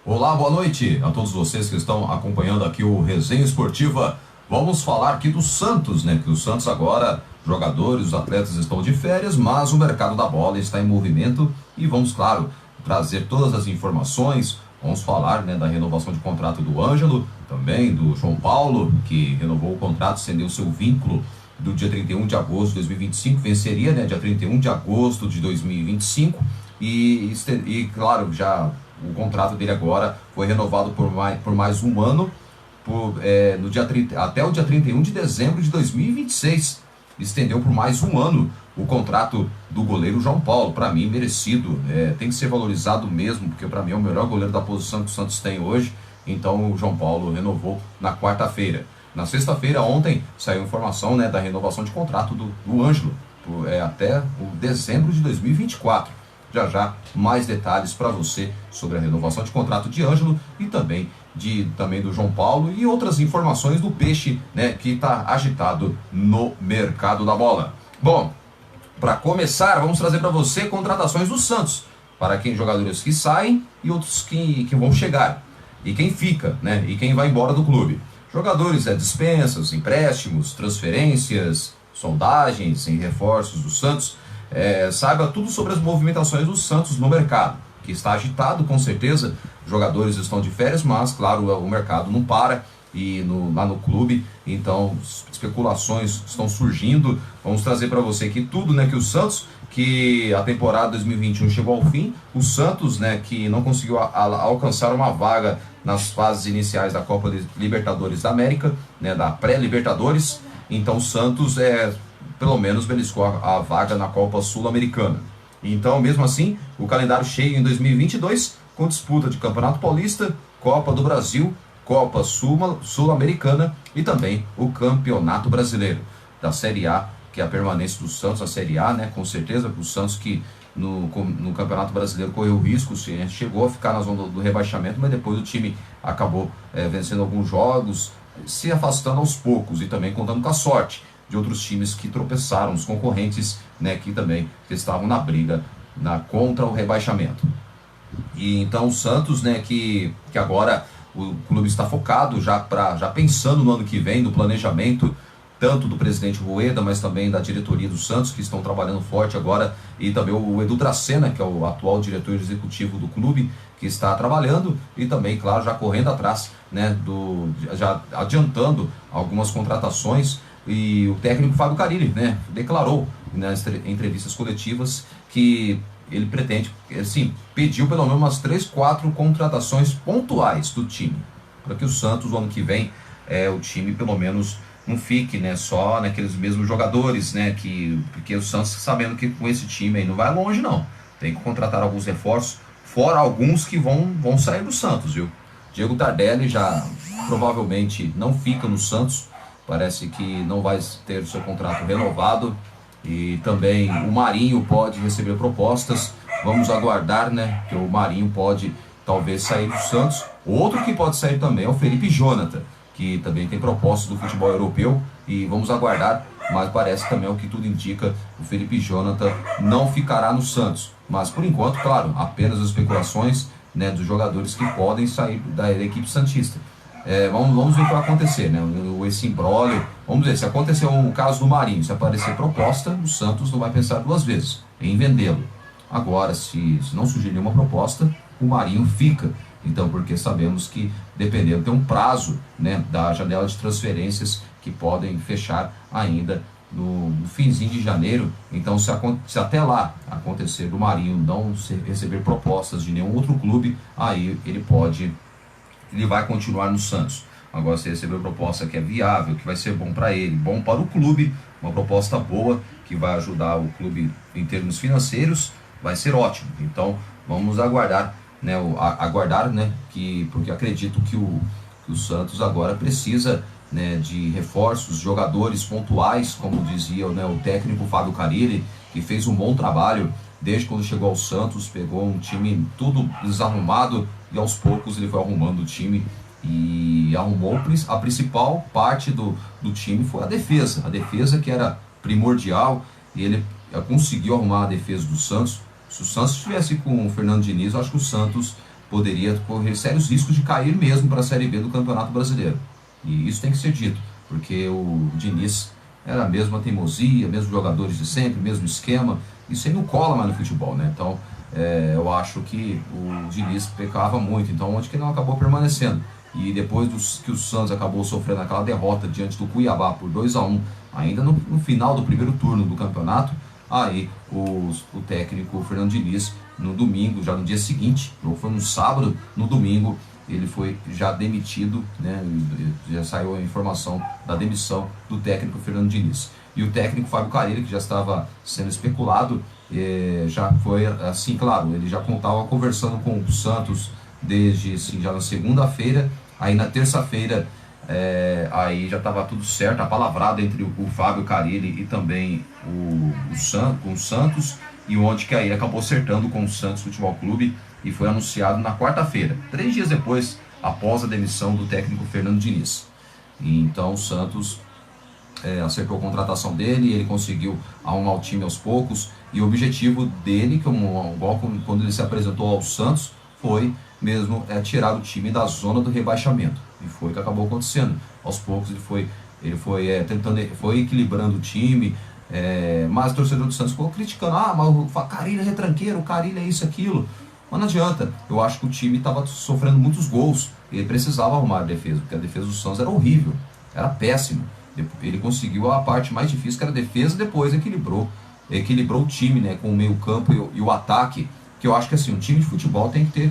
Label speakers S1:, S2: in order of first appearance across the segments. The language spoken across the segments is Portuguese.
S1: Olá, boa noite a todos vocês que estão acompanhando aqui o Resenha Esportiva. Vamos falar aqui do Santos, né? Que o Santos agora, jogadores, os atletas estão de férias, mas o mercado da bola está em movimento e vamos, claro, trazer todas as informações. Vamos falar, né, da renovação de contrato do Ângelo, também do João Paulo, que renovou o contrato, estendeu seu vínculo do dia 31 de agosto de 2025, venceria, né, dia 31 de agosto de 2025 claro, já o contrato dele agora foi renovado por mais um ano, no dia 30, até o dia 31 de dezembro de 2026. Estendeu por mais um ano o contrato do goleiro João Paulo. Para mim, merecido. Tem que ser valorizado mesmo, porque para mim é o melhor goleiro da posição que o Santos tem hoje. Então o João Paulo renovou na quarta-feira. Na sexta-feira, ontem, saiu informação, né, da renovação de contrato do Ângelo, até o dezembro de 2024. Já já mais detalhes para você sobre a renovação de contrato de Ângelo e também do João Paulo e outras informações do Peixe, né, que está agitado no mercado da bola. Bom, para começar, vamos trazer para você contratações do Santos, para quem jogadores que saem e outros que vão chegar, e quem fica, né, e quem vai embora do clube. Jogadores, dispensas, empréstimos, transferências, sondagens em reforços do Santos. Saiba tudo sobre as movimentações do Santos no mercado, que está agitado com certeza. Jogadores estão de férias, mas claro, o mercado não para lá no clube, então especulações estão surgindo. Vamos trazer para você aqui tudo, né, que o Santos, que a temporada 2021 chegou ao fim, o Santos, né, que não conseguiu alcançar uma vaga nas fases iniciais da Copa Libertadores da América, né, da pré-Libertadores. Então o Santos pelo menos beliscou a vaga na Copa Sul-Americana. Então, mesmo assim, o calendário cheio em 2022, com disputa de Campeonato Paulista, Copa do Brasil, Copa Sul-Americana e também o Campeonato Brasileiro. Da Série A, que é a permanência do Santos, a Série A, né, com certeza, o Santos que no Campeonato Brasileiro correu risco, chegou a ficar na zona do rebaixamento, mas depois o time acabou vencendo alguns jogos, se afastando aos poucos e também contando com a sorte de outros times que tropeçaram, os concorrentes, né, que também estavam na briga contra o rebaixamento. E então o Santos, né, que agora o clube está focado já pensando no ano que vem, no planejamento tanto do presidente Rueda, mas também da diretoria do Santos, que estão trabalhando forte agora, e também o Edu Dracena, que é o atual diretor executivo do clube, que está trabalhando e também, claro, já correndo atrás, né, já adiantando algumas contratações. E o técnico Fábio Carille, né, declarou nas entrevistas coletivas que ele pretende, assim, pediu pelo menos umas 3, 4 contratações pontuais do time, para que o Santos, no ano que vem, o time pelo menos não fique, né, só naqueles mesmos jogadores, né, porque o Santos, sabendo que com esse time aí não vai longe não, tem que contratar alguns reforços, fora alguns que vão sair do Santos, viu? Diego Tardelli já provavelmente não fica no Santos, parece que não vai ter o seu contrato renovado, e também o Marinho pode receber propostas. Vamos aguardar, né, que o Marinho pode talvez sair do Santos. Outro que pode sair também é o Felipe Jonathan, que também tem propostas do futebol europeu, e vamos aguardar, mas parece também, o que tudo indica, o Felipe Jonathan não ficará no Santos. Mas por enquanto, claro, apenas as especulações, né, dos jogadores que podem sair da equipe santista. Vamos ver o que vai acontecer, né? Esse imbróglio. Vamos ver, se acontecer o caso do Marinho, se aparecer proposta, o Santos não vai pensar duas vezes em vendê-lo. Agora, se não surgir nenhuma proposta, o Marinho fica. Então, porque sabemos que, dependendo, tem um prazo, né, da janela de transferências que podem fechar ainda no finzinho de janeiro. Então, se até lá acontecer do Marinho não receber propostas de nenhum outro clube, aí ele vai continuar no Santos. Agora, se receber uma proposta que é viável, que vai ser bom para ele, bom para o clube, uma proposta boa, que vai ajudar o clube em termos financeiros, vai ser ótimo. Então, vamos aguardar, né, porque acredito que o Santos agora precisa, né, de reforços, jogadores pontuais, como dizia, né, o técnico Fábio Carille, que fez um bom trabalho desde quando chegou ao Santos, pegou um time tudo desarrumado e aos poucos ele foi arrumando o time e arrumou. A principal parte do time foi a defesa que era primordial, e ele conseguiu arrumar a defesa do Santos. Se o Santos estivesse com o Fernando Diniz, eu acho que o Santos poderia correr sérios riscos de cair mesmo para a Série B do Campeonato Brasileiro. E isso tem que ser dito, porque o Diniz era a mesma teimosia, mesmos jogadores de sempre, mesmo esquema. Isso aí não cola mais no futebol, né? Então, eu acho que o Diniz pecava muito, então onde que ele não acabou permanecendo. E depois que o Santos acabou sofrendo aquela derrota diante do Cuiabá por 2-1, ainda no final do primeiro turno do campeonato, aí o técnico Fernando Diniz, no domingo, já no dia seguinte, ou foi no sábado, no domingo, ele foi já demitido, né? Já saiu a informação da demissão do técnico Fernando Diniz. E o técnico Fábio Carille, que já estava sendo especulado, já foi assim, claro, ele já estava conversando com o Santos desde assim, já na segunda-feira, aí na terça-feira aí já estava tudo certo, apalavrado entre o Fábio Carille e também com o Santos, e onde que aí ele acabou acertando com o Santos Futebol Clube e foi anunciado na quarta-feira, 3 dias depois, após a demissão do técnico Fernando Diniz. E então o Santos acertou a contratação dele, e ele conseguiu arrumar o time aos poucos, e o objetivo dele, igual quando ele se apresentou ao Santos, foi mesmo tirar o time da zona do rebaixamento, e foi o que acabou acontecendo. Aos poucos ele foi equilibrando o time, mas o torcedor do Santos ficou criticando, mas o Carille é retranqueiro, o Carille é isso, aquilo. Mas não adianta, eu acho que o time estava sofrendo muitos gols, e ele precisava arrumar a defesa, porque a defesa do Santos era horrível, era péssimo. Ele conseguiu a parte mais difícil, que era a defesa, depois equilibrou o time, né, com o meio campo e o ataque, que eu acho que assim, um time de futebol tem que ter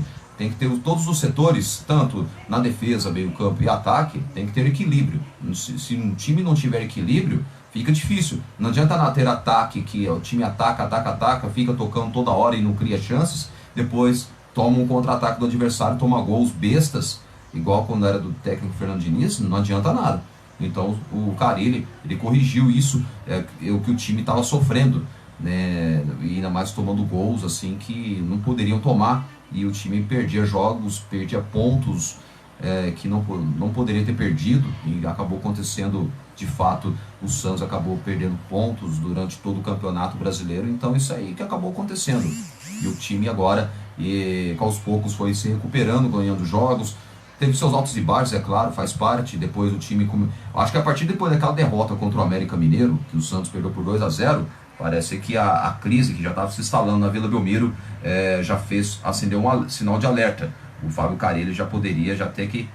S1: todos os setores, tanto na defesa, meio campo e ataque, tem que ter equilíbrio. Se um time não tiver equilíbrio, fica difícil. Não adianta ter ataque, que o time ataca, fica tocando toda hora e não cria chances, depois toma um contra-ataque do adversário, toma gols bestas, igual quando era do técnico Fernando Diniz, não adianta nada. Então o Carille, ele corrigiu isso, o que o time estava sofrendo, né, e ainda mais tomando gols assim que não poderiam tomar, e o time perdia jogos, perdia pontos que não poderia ter perdido, e acabou acontecendo de fato. O Santos acabou perdendo pontos durante todo o Campeonato Brasileiro, então isso aí que acabou acontecendo. E o time agora, aos poucos, foi se recuperando, ganhando jogos. Teve seus altos e baixos, é claro, faz parte. Depois o time... Acho que a partir depois daquela derrota contra o América Mineiro, que o Santos perdeu por 2-0, parece que a crise que já estava se instalando na Vila Belmiro já acendeu um sinal de alerta. O Fábio Carille já poderia ter que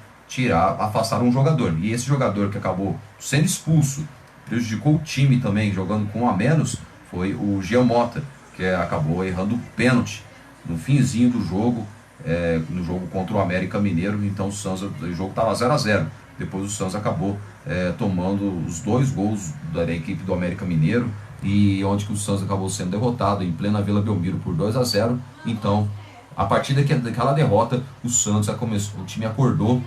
S1: afastar um jogador. E esse jogador que acabou sendo expulso, prejudicou o time também, jogando com um a menos, foi o Jean Mota, que acabou errando o pênalti no finzinho do jogo, no jogo contra o América Mineiro. Então o jogo estava 0-0. Depois o Santos acabou tomando os 2 gols da equipe do América Mineiro, e onde que o Santos acabou sendo derrotado em plena Vila Belmiro por 2-0. Então, a partir daquela derrota, o Santos o time acordou,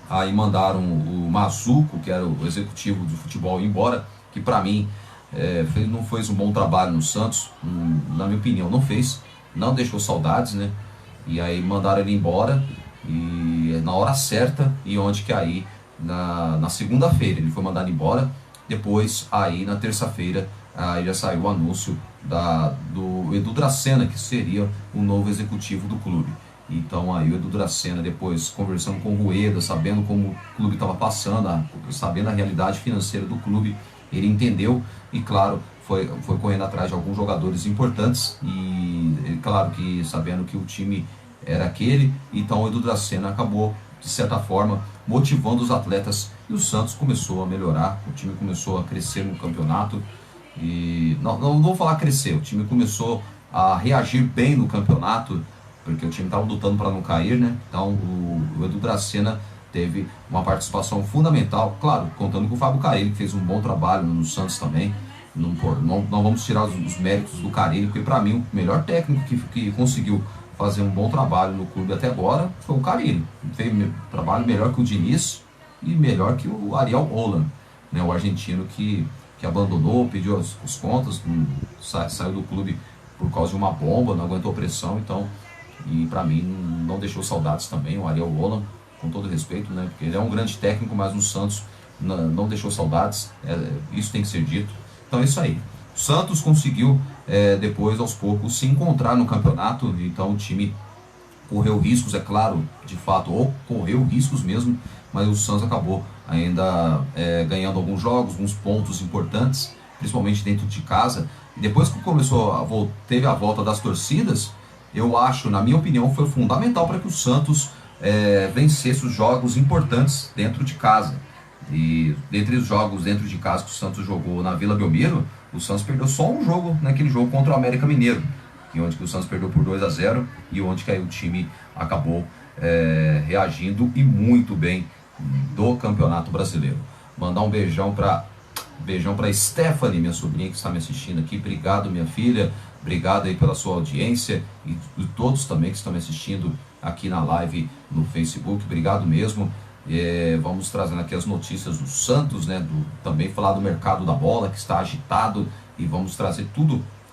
S1: aí mandaram o Mazuco, que era o executivo do futebol, embora, que para mim não fez um bom trabalho no Santos, na minha opinião não fez, não deixou saudades, né? E aí mandaram ele embora, e na hora certa, e onde que aí na segunda-feira ele foi mandado embora. Depois aí na terça-feira aí já saiu o anúncio do Edu Dracena, que seria o novo executivo do clube. Então aí o Edu Dracena, depois conversando com o Rueda, sabendo como o clube estava passando, sabendo a realidade financeira do clube, ele entendeu e, claro, foi correndo atrás de alguns jogadores importantes, e claro que sabendo que o time era aquele, então o Edu Dracena acabou, de certa forma, motivando os atletas, e o Santos começou a melhorar, o time começou a crescer no campeonato, e não vou falar crescer, o time começou a reagir bem no campeonato, porque o time estava lutando para não cair, né? Então o Edu Dracena teve uma participação fundamental, claro, contando com o Fábio Carille, que fez um bom trabalho no Santos também. Não vamos tirar os méritos do Carille, porque para mim o melhor técnico que conseguiu fazer um bom trabalho no clube até agora foi o Carille. Fez um trabalho melhor que o Diniz e melhor que o Ariel Holan, né? O argentino que abandonou, pediu as contas, saiu do clube por causa de uma bomba, não aguentou pressão, então, e para mim não deixou saudades também, o Ariel Holan, com todo respeito, né? Porque ele é um grande técnico, mas no Santos não deixou saudades, isso tem que ser dito. Então é isso aí. O Santos conseguiu depois, aos poucos, se encontrar no campeonato, então o time correu riscos, é claro, de fato, ou correu riscos mesmo, mas o Santos acabou ainda ganhando alguns jogos, alguns pontos importantes, principalmente dentro de casa. E depois que teve a volta das torcidas, eu acho, na minha opinião, foi fundamental para que o Santos vencesse os jogos importantes dentro de casa. E dentre os jogos dentro de casa que o Santos jogou na Vila Belmiro, o Santos perdeu só um jogo naquele jogo contra o América Mineiro, e onde que o Santos perdeu por 2-0 e onde que aí o time acabou reagindo e muito bem do Campeonato Brasileiro. Mandar um beijão para Stephanie, minha sobrinha que está me assistindo aqui. Obrigado, minha filha. Obrigado aí pela sua audiência e todos também que estão me assistindo aqui na live no Facebook. Obrigado mesmo. Vamos trazendo aqui as notícias do Santos, né? Também falar do mercado da bola que está agitado e vamos trazer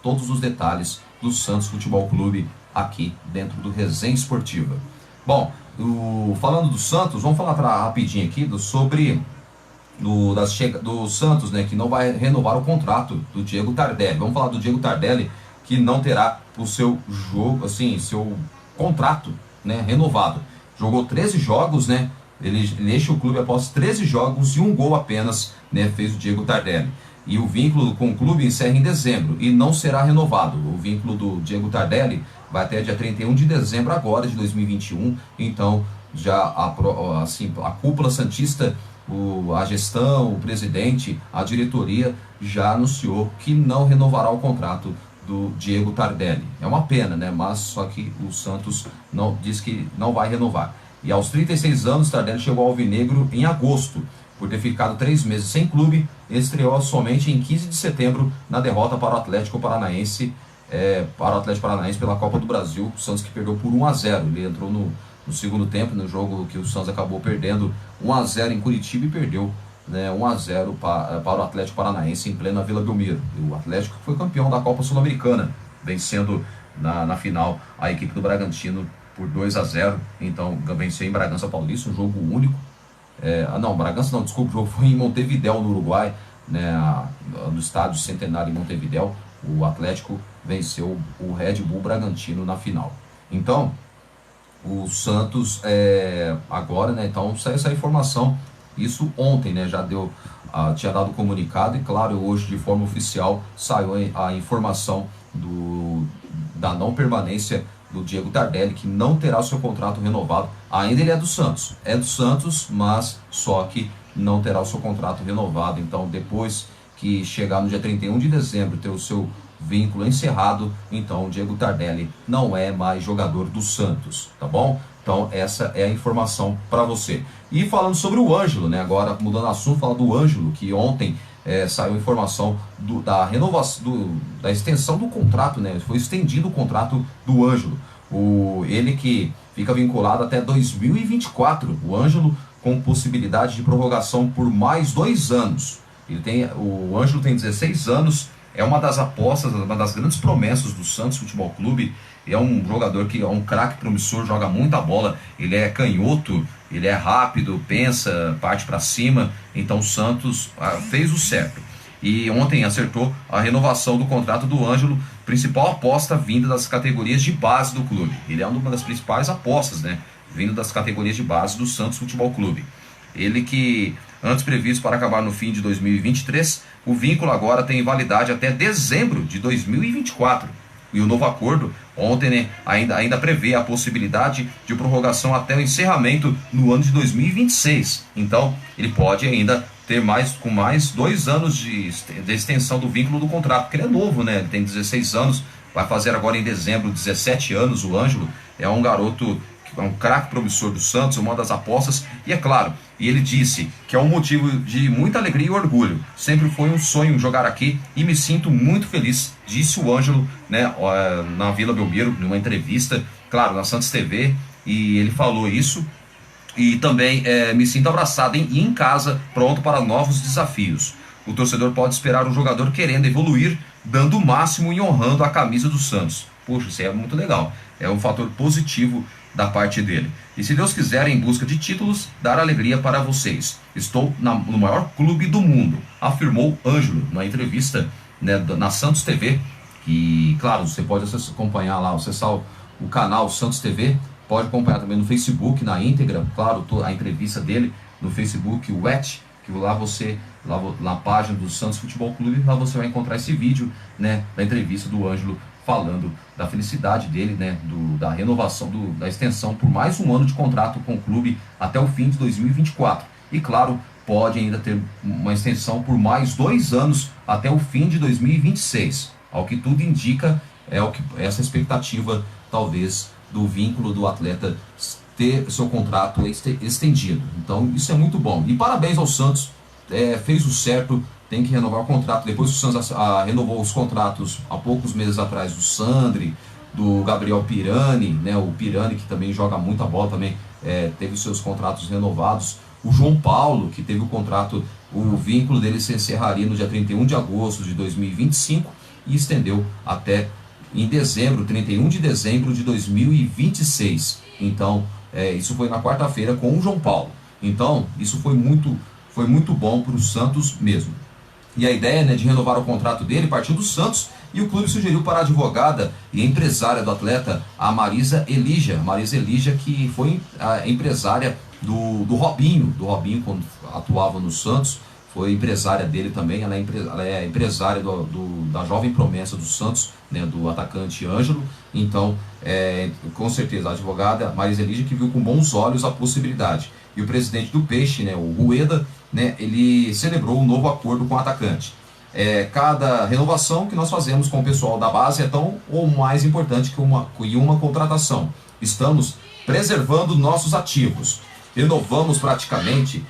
S1: todos os detalhes do Santos Futebol Clube aqui dentro do Resenha Esportiva. Bom, falando do Santos, vamos falar rapidinho aqui sobre do Santos, né, que não vai renovar o contrato do Diego Tardelli. Vamos falar do Diego Tardelli, que não terá o seu seu contrato, né, renovado. Jogou 13 jogos, né? Ele deixa o clube após 13 jogos e um gol apenas, né, fez o Diego Tardelli. E o vínculo com o clube encerra em dezembro e não será renovado. O vínculo do Diego Tardelli vai até dia 31 de dezembro agora de 2021. Então, já a cúpula santista, a gestão, o presidente, a diretoria já anunciou que não renovará o contrato do Diego Tardelli. É uma pena, né? Mas só que o Santos diz que não vai renovar. E aos 36 anos, Tardelli chegou ao Alvinegro em agosto. Por ter ficado 3 meses sem clube, estreou somente em 15 de setembro na derrota para o Atlético Paranaense, pela Copa do Brasil. O Santos que perdeu por 1-0. Ele entrou no segundo tempo, no jogo que o Santos acabou perdendo 1-0 em Curitiba e perdeu, né, 1-0 para o Atlético Paranaense em plena Vila Belmiro. E o Atlético foi campeão da Copa Sul-Americana, vencendo na final a equipe do Bragantino por 2-0. Então venceu em Bragança Paulista, um jogo único. Bragança não, desculpa, o jogo foi em Montevidéu, no Uruguai, né, no estádio Centenário em Montevidéu. O Atlético venceu o Red Bull Bragantino na final. Então, o Santos agora, né, então saiu essa informação, isso ontem, né, já tinha dado comunicado e claro, hoje de forma oficial saiu a informação da não permanência do Diego Tardelli, que não terá seu contrato renovado. Ainda ele é do Santos, mas só que não terá o seu contrato renovado. Então, depois que chegar no dia 31 de dezembro, ter o seu vínculo encerrado, então o Diego Tardelli não é mais jogador do Santos, tá bom? Então, essa é a informação para você. E falando sobre o Ângelo, né? Agora, mudando assunto, falar do Ângelo, que ontem saiu informação da renovação, da extensão do contrato, né? Foi estendido o contrato do Ângelo. Ele que fica vinculado até 2024. O Ângelo com possibilidade de prorrogação por mais 2 anos. O Ângelo tem 16 anos, é uma das apostas, uma das grandes promessas do Santos Futebol Clube. É um jogador que é um craque promissor, joga muita bola, ele é canhoto, ele é rápido, pensa, parte para cima. Então o Santos fez o certo. E ontem acertou a renovação do contrato do Ângelo, principal aposta vinda das categorias de base do clube. Ele é uma das principais apostas, né, vindo das categorias de base do Santos Futebol Clube. Ele que, antes previsto para acabar no fim de 2023, o vínculo agora tem validade até dezembro de 2024. E o novo acordo, ontem, né, ainda prevê a possibilidade de prorrogação até o encerramento no ano de 2026. Então, ele pode ainda ter mais 2 anos de extensão do vínculo do contrato, porque ele é novo, né? Ele tem 16 anos, vai fazer agora em dezembro 17 anos. O Ângelo é um garoto, é um craque promissor do Santos, uma das apostas, e é claro, e ele disse que é um motivo de muita alegria e orgulho. Sempre foi um sonho jogar aqui e me sinto muito feliz, disse o Ângelo, né, na Vila Belmiro, numa entrevista, claro, na Santos TV, e ele falou isso. E também me sinto abraçado e em casa, pronto para novos desafios. O torcedor pode esperar um jogador querendo evoluir, dando o máximo e honrando a camisa do Santos. Poxa, isso é muito legal. É um fator positivo da parte dele. E se Deus quiser, em busca de títulos, dar alegria para vocês. Estou no maior clube do mundo, afirmou Ângelo, numa entrevista, né, na Santos TV. E, claro, você pode acompanhar lá, acessar o canal Santos TV, pode acompanhar também no Facebook, na íntegra, claro, a entrevista dele no Facebook, o ET, que lá você, lá na página do Santos Futebol Clube, lá você vai encontrar esse vídeo, né, da entrevista do Ângelo falando da felicidade dele, né, da renovação, da extensão por mais um ano de contrato com o clube até o fim de 2024. E claro, pode ainda ter uma extensão por mais 2 anos até o fim de 2026. Ao que tudo indica, essa expectativa, talvez, do vínculo do atleta ter seu contrato estendido. Então isso é muito bom. E parabéns ao Santos, fez o certo, tem que renovar o contrato. Depois que o Santos renovou os contratos há poucos meses atrás do Sandri, do Gabriel Pirani, né, o Pirani que também joga muita bola, também teve seus contratos renovados. O João Paulo, que teve o contrato, o vínculo dele se encerraria no dia 31 de agosto de 2025 e estendeu até em dezembro, 31 de dezembro de 2026. Então, isso foi na quarta-feira com o João Paulo. Então, isso foi muito bom para o Santos mesmo. E a ideia, né, de renovar o contrato dele partiu do Santos e o clube sugeriu para a advogada e empresária do atleta, a Marisa Elígia. Marisa Elígia, que foi a empresária do Robinho, quando atuava no Santos, foi empresária dele também. Ela é empresária da jovem promessa do Santos, né, do atacante Ângelo. Então, com certeza, a advogada Marisa Elígia, que viu com bons olhos a possibilidade. E o presidente do Peixe, né, o Rueda, né, ele celebrou um novo acordo com o atacante. Cada renovação que nós fazemos com o pessoal da base é tão ou mais importante que uma contratação. Estamos preservando nossos ativos. Renovamos praticamente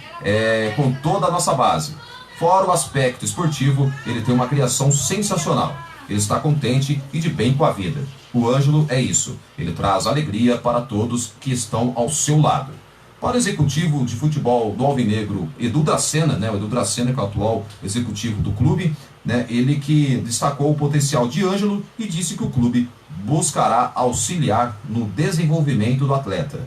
S1: com toda a nossa base. Fora o aspecto esportivo, ele tem uma criação sensacional. Ele está contente e de bem com a vida. O Ângelo é isso. Ele traz alegria para todos que estão ao seu lado. Para o executivo de futebol do Alvinegro, Edu Dracena, né, o Edu Dracena, que é o atual executivo do clube, né, ele que destacou o potencial de Ângelo e disse que o clube buscará auxiliar no desenvolvimento do atleta.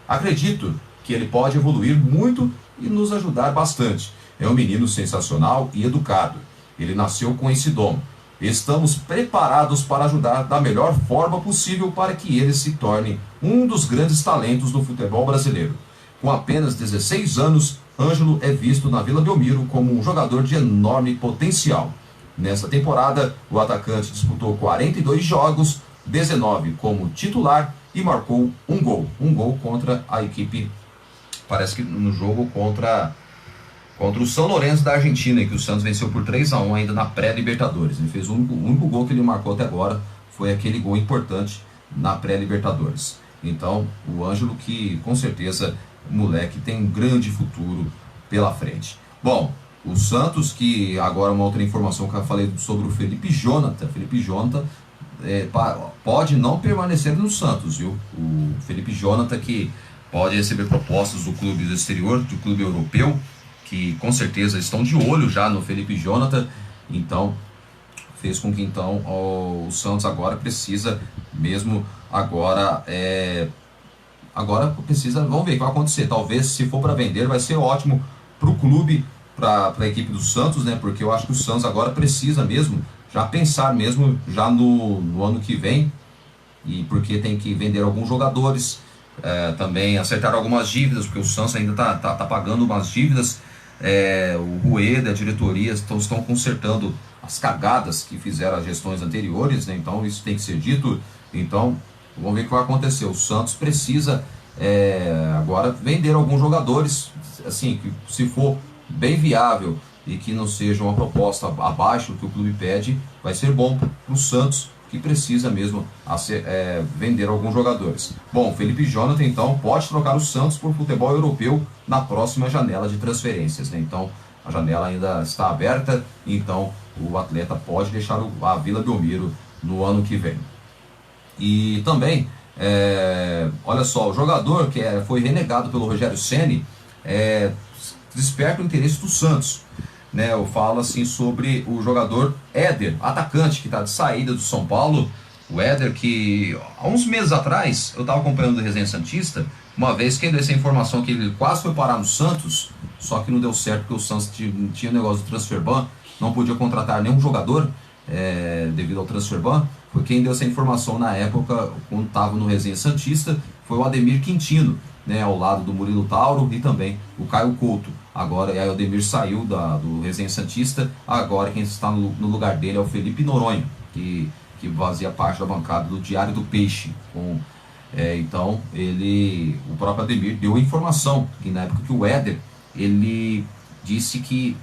S1: Acredito que ele pode evoluir muito e nos ajudar bastante. É um menino sensacional e educado. Ele nasceu com esse dom. Estamos preparados para ajudar da melhor forma possível para que ele se torne um dos grandes talentos do futebol brasileiro. Com apenas 16 anos, Ângelo é visto na Vila Belmiro como um jogador de enorme potencial. Nesta temporada, o atacante disputou 42 jogos, 19 como titular e marcou um gol contra a equipe, parece que no jogo contra o São Lourenço da Argentina, que o Santos venceu por 3-1 ainda na pré-Libertadores. Ele fez o único gol que ele marcou até agora, foi aquele gol importante na pré-Libertadores. Então, o Ângelo, que com certeza, o moleque tem um grande futuro pela frente. Bom, o Santos, que agora uma outra informação que eu falei sobre o Felipe Jonathan. Felipe Jonathan pode não permanecer no Santos, viu? O Felipe Jonathan, que pode receber propostas do clube do exterior, do clube europeu, que com certeza estão de olho já no Felipe Jonathan. Então, fez com que então o Santos agora precisa mesmo agora precisa, vamos ver o que vai acontecer. Talvez, se for para vender, vai ser ótimo para o clube, para a equipe do Santos, né? Porque eu acho que o Santos agora precisa mesmo já pensar mesmo já no ano que vem, e porque tem que vender alguns jogadores, também acertar algumas dívidas, porque o Santos ainda tá pagando umas dívidas. O Rueda, a diretoria estão consertando as cagadas que fizeram as gestões anteriores, né? Então isso tem que ser dito. Então vamos ver o que vai acontecer. O Santos precisa agora vender alguns jogadores, assim, que se for bem viável e que não seja uma proposta abaixo do que o clube pede, vai ser bom para o Santos, que precisa mesmo vender alguns jogadores. Bom, Felipe Jonathan então pode trocar o Santos por futebol europeu na próxima janela de transferências, né? Então a janela ainda está aberta, então o atleta pode deixar a Vila Belmiro no ano que vem. E também, olha só, o jogador que foi renegado pelo Rogério Ceni desperta o interesse do Santos, né? Eu falo assim sobre o jogador Éder, atacante, que está de saída do São Paulo. O Éder, que há uns meses atrás eu estava acompanhando o Resenha Santista, uma vez que deu essa informação que ele quase foi parar no Santos, só que não deu certo porque o Santos tinha um negócio de transfer ban, não podia contratar nenhum jogador devido ao transfer ban. Foi quem deu essa informação na época, quando estava no Resenha Santista, foi o Ademir Quintino, né, ao lado do Murilo Tauro e também o Caio Couto. Agora, aí o Ademir saiu do Resenha Santista, agora quem está no lugar dele é o Felipe Noronha, que fazia parte da bancada do Diário do Peixe. Então, o próprio Ademir deu a informação, que na época que o Éder, ele disse que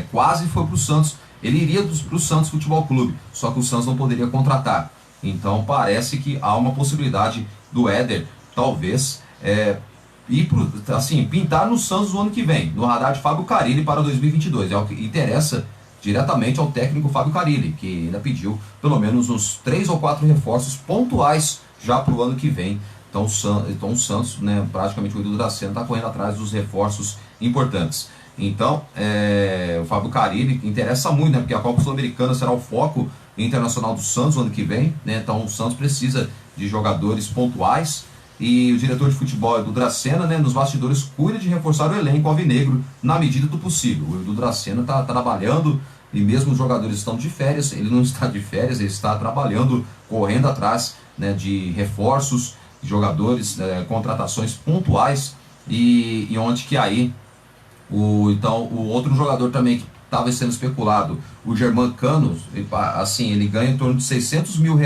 S1: quase foi para o Santos, ele iria para o Santos Futebol Clube, só que o Santos não poderia contratar. Então, parece que há uma possibilidade do Éder, talvez, pintar no Santos no ano que vem, no radar de Fábio Carille para 2022. É o que interessa diretamente ao técnico Fábio Carille, que ainda pediu pelo menos uns 3 ou 4 reforços pontuais já para o ano que vem. Então o Santos, né, praticamente o Edu Dracena está correndo atrás dos reforços importantes. Então, o Fábio Carille interessa muito, né, porque a Copa Sul-Americana será o foco internacional do Santos no ano que vem, né, então o Santos precisa de jogadores pontuais. E o diretor de futebol Edu Dracena, né, nos bastidores, cuida de reforçar o elenco alvinegro na medida do possível. O Edu Dracena está trabalhando, e mesmo os jogadores estão de férias, ele não está de férias, ele está trabalhando, correndo atrás, né, de reforços, de jogadores, contratações pontuais, e onde que aí, o outro jogador também que estava sendo especulado, o Germancano, ele ganha em torno de R$600 mil,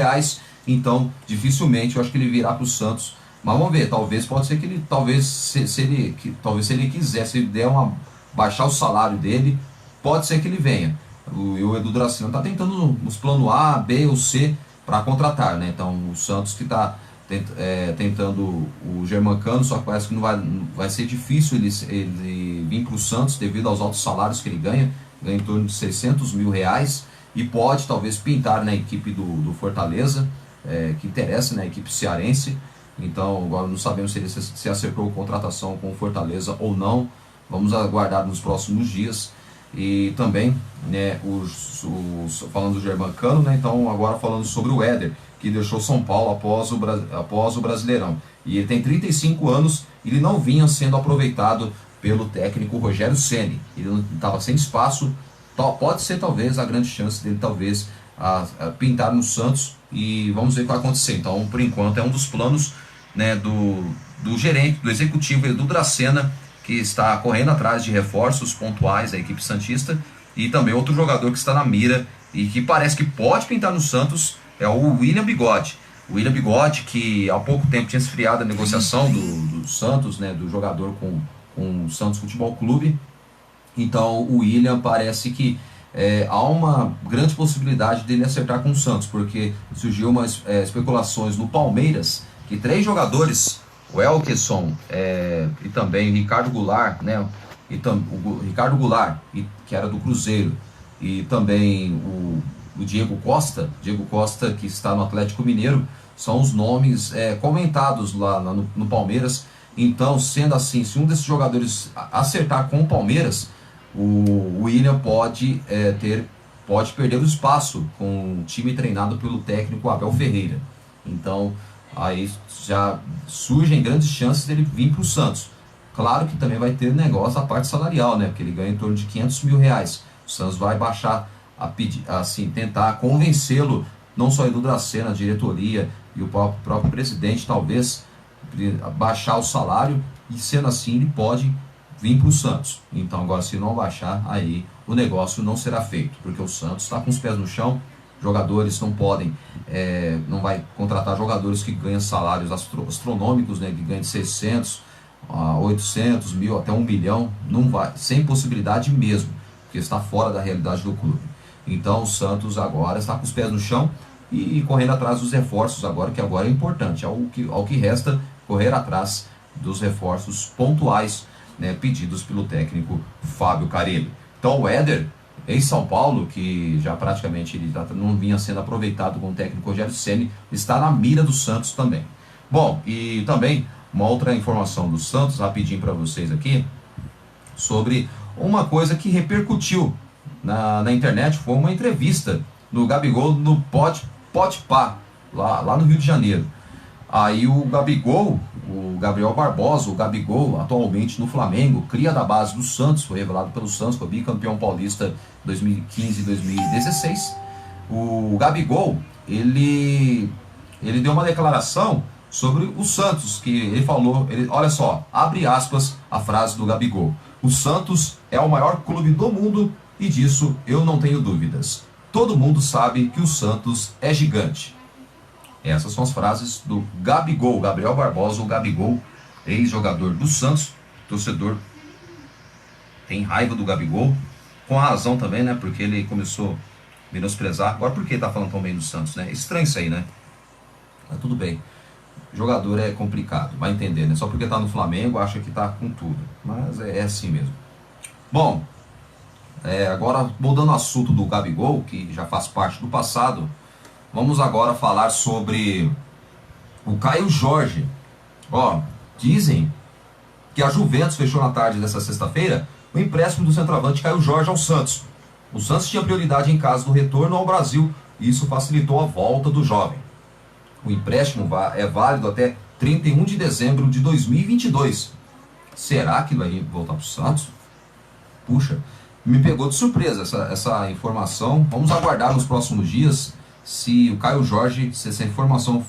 S1: então dificilmente eu acho que ele virá para o Santos. Mas vamos ver, pode ser que ele, se ele quiser, se ele baixar o salário dele, pode ser que ele venha. O Edu Dracena está tentando os planos A, B ou C para contratar, né? Então o Santos que está tentando o Germancano, só que parece que vai ser difícil ele vir para o Santos devido aos altos salários que ele ganha em torno de R$600 mil, e pode talvez pintar na equipe do Fortaleza, que interessa, na equipe cearense. Então, agora não sabemos se ele se acertou a contratação com o Fortaleza ou não. Vamos aguardar nos próximos dias. E também, né, falando do Germancano, né, então agora falando sobre o Éder, que deixou São Paulo após o Brasileirão. E ele tem 35 anos e ele não vinha sendo aproveitado pelo técnico Rogério Ceni. Ele não estava sem espaço. Pode ser talvez a grande chance dele talvez a pintar no Santos, e vamos ver o que vai acontecer. Então, por enquanto, é um dos planos, né, do gerente, do executivo Edu Dracena, que está correndo atrás de reforços pontuais da equipe santista, e também outro jogador que está na mira e que parece que pode pintar no Santos é o William Bigode. O William Bigode, que há pouco tempo tinha esfriado a negociação do Santos, né, do jogador com o Santos Futebol Clube. Então o William parece que há uma grande possibilidade dele acertar com o Santos, porque surgiu umas especulações no Palmeiras que 3 jogadores, o Elkeson e também o Ricardo Goulart, né, o Ricardo Goulart, que era do Cruzeiro, e também o Diego Costa, que está no Atlético Mineiro, são os nomes comentados lá no Palmeiras. Então, sendo assim, se um desses jogadores acertar com o Palmeiras, o William pode perder o espaço com o time treinado pelo técnico Abel Ferreira. Então, aí já surgem grandes chances dele vir para o Santos. Claro que também vai ter negócio a parte salarial, né? Porque ele ganha em torno de R$500 mil. O Santos vai baixar tentar convencê-lo, não só Edu Dracena, a diretoria e o próprio presidente, talvez baixar o salário, e sendo assim ele pode vir para o Santos. Então agora, se não baixar, aí o negócio não será feito, porque o Santos está com os pés no chão. Jogadores não vai contratar jogadores que ganham salários astronômicos, né, que ganham de 600 a 800 mil até 1 milhão, não vai, sem possibilidade mesmo, porque está fora da realidade do clube. Então o Santos agora está com os pés no chão e correndo atrás dos reforços agora, que agora é importante, ao que resta correr atrás dos reforços pontuais, né, pedidos pelo técnico Fábio Carille. Então o Éder, em São Paulo, que já praticamente ele não vinha sendo aproveitado com o técnico Rogério Ceni, está na mira do Santos também. Bom, e também uma outra informação do Santos, rapidinho para vocês aqui, sobre uma coisa que repercutiu na internet. Foi uma entrevista do Gabigol no Podpah, lá no Rio de Janeiro. Aí o Gabigol, o Gabriel Barbosa, o Gabigol, atualmente no Flamengo, cria da base do Santos, foi revelado pelo Santos, foi bicampeão paulista 2015 e 2016. O Gabigol, ele deu uma declaração sobre o Santos, que ele falou, olha só, abre aspas a frase do Gabigol: o Santos é o maior clube do mundo e disso eu não tenho dúvidas. Todo mundo sabe que o Santos é gigante. Essas são as frases do Gabigol, Gabriel Barbosa, o Gabigol, ex-jogador do Santos. Torcedor tem raiva do Gabigol, com a razão também, né? Porque ele começou a menosprezar. Agora por que ele tá falando tão bem do Santos, né? Estranho isso aí, né? Mas tudo bem. Jogador é complicado, vai entender, né? Só porque tá no Flamengo acha que tá com tudo. Mas é assim mesmo. Bom, agora mudando o assunto do Gabigol, que já faz parte do passado, vamos agora falar sobre o Caio Jorge. Ó, dizem que a Juventus fechou na tarde dessa sexta-feira o empréstimo do centroavante Caio Jorge ao Santos. O Santos tinha prioridade em caso do retorno ao Brasil e isso facilitou a volta do jovem. O empréstimo é válido até 31 de dezembro de 2022. Será que vai voltar para o Santos? Puxa, me pegou de surpresa essa informação. Vamos aguardar nos próximos dias se o Caio Jorge, se essa informação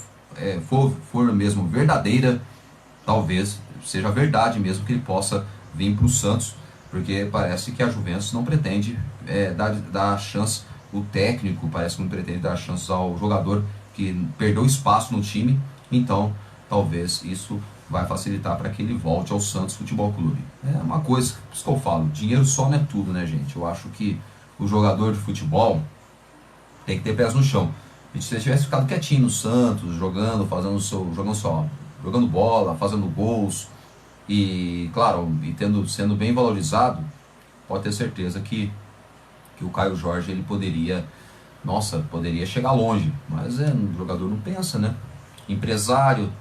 S1: for mesmo verdadeira, talvez seja verdade mesmo que ele possa vir para o Santos, porque parece que a Juventus não pretende dar chance, o técnico parece que não pretende dar chance ao jogador que perdeu espaço no time, então talvez isso vai facilitar para que ele volte ao Santos Futebol Clube. É uma coisa, por isso que eu falo, dinheiro só não é tudo, né, gente? Eu acho que o jogador de futebol tem que ter pés no chão. E se ele tivesse ficado quietinho no Santos, jogando bola, fazendo gols, e claro, sendo bem valorizado, pode ter certeza que o Caio Jorge ele poderia chegar longe, mas o jogador não pensa, né? Empresário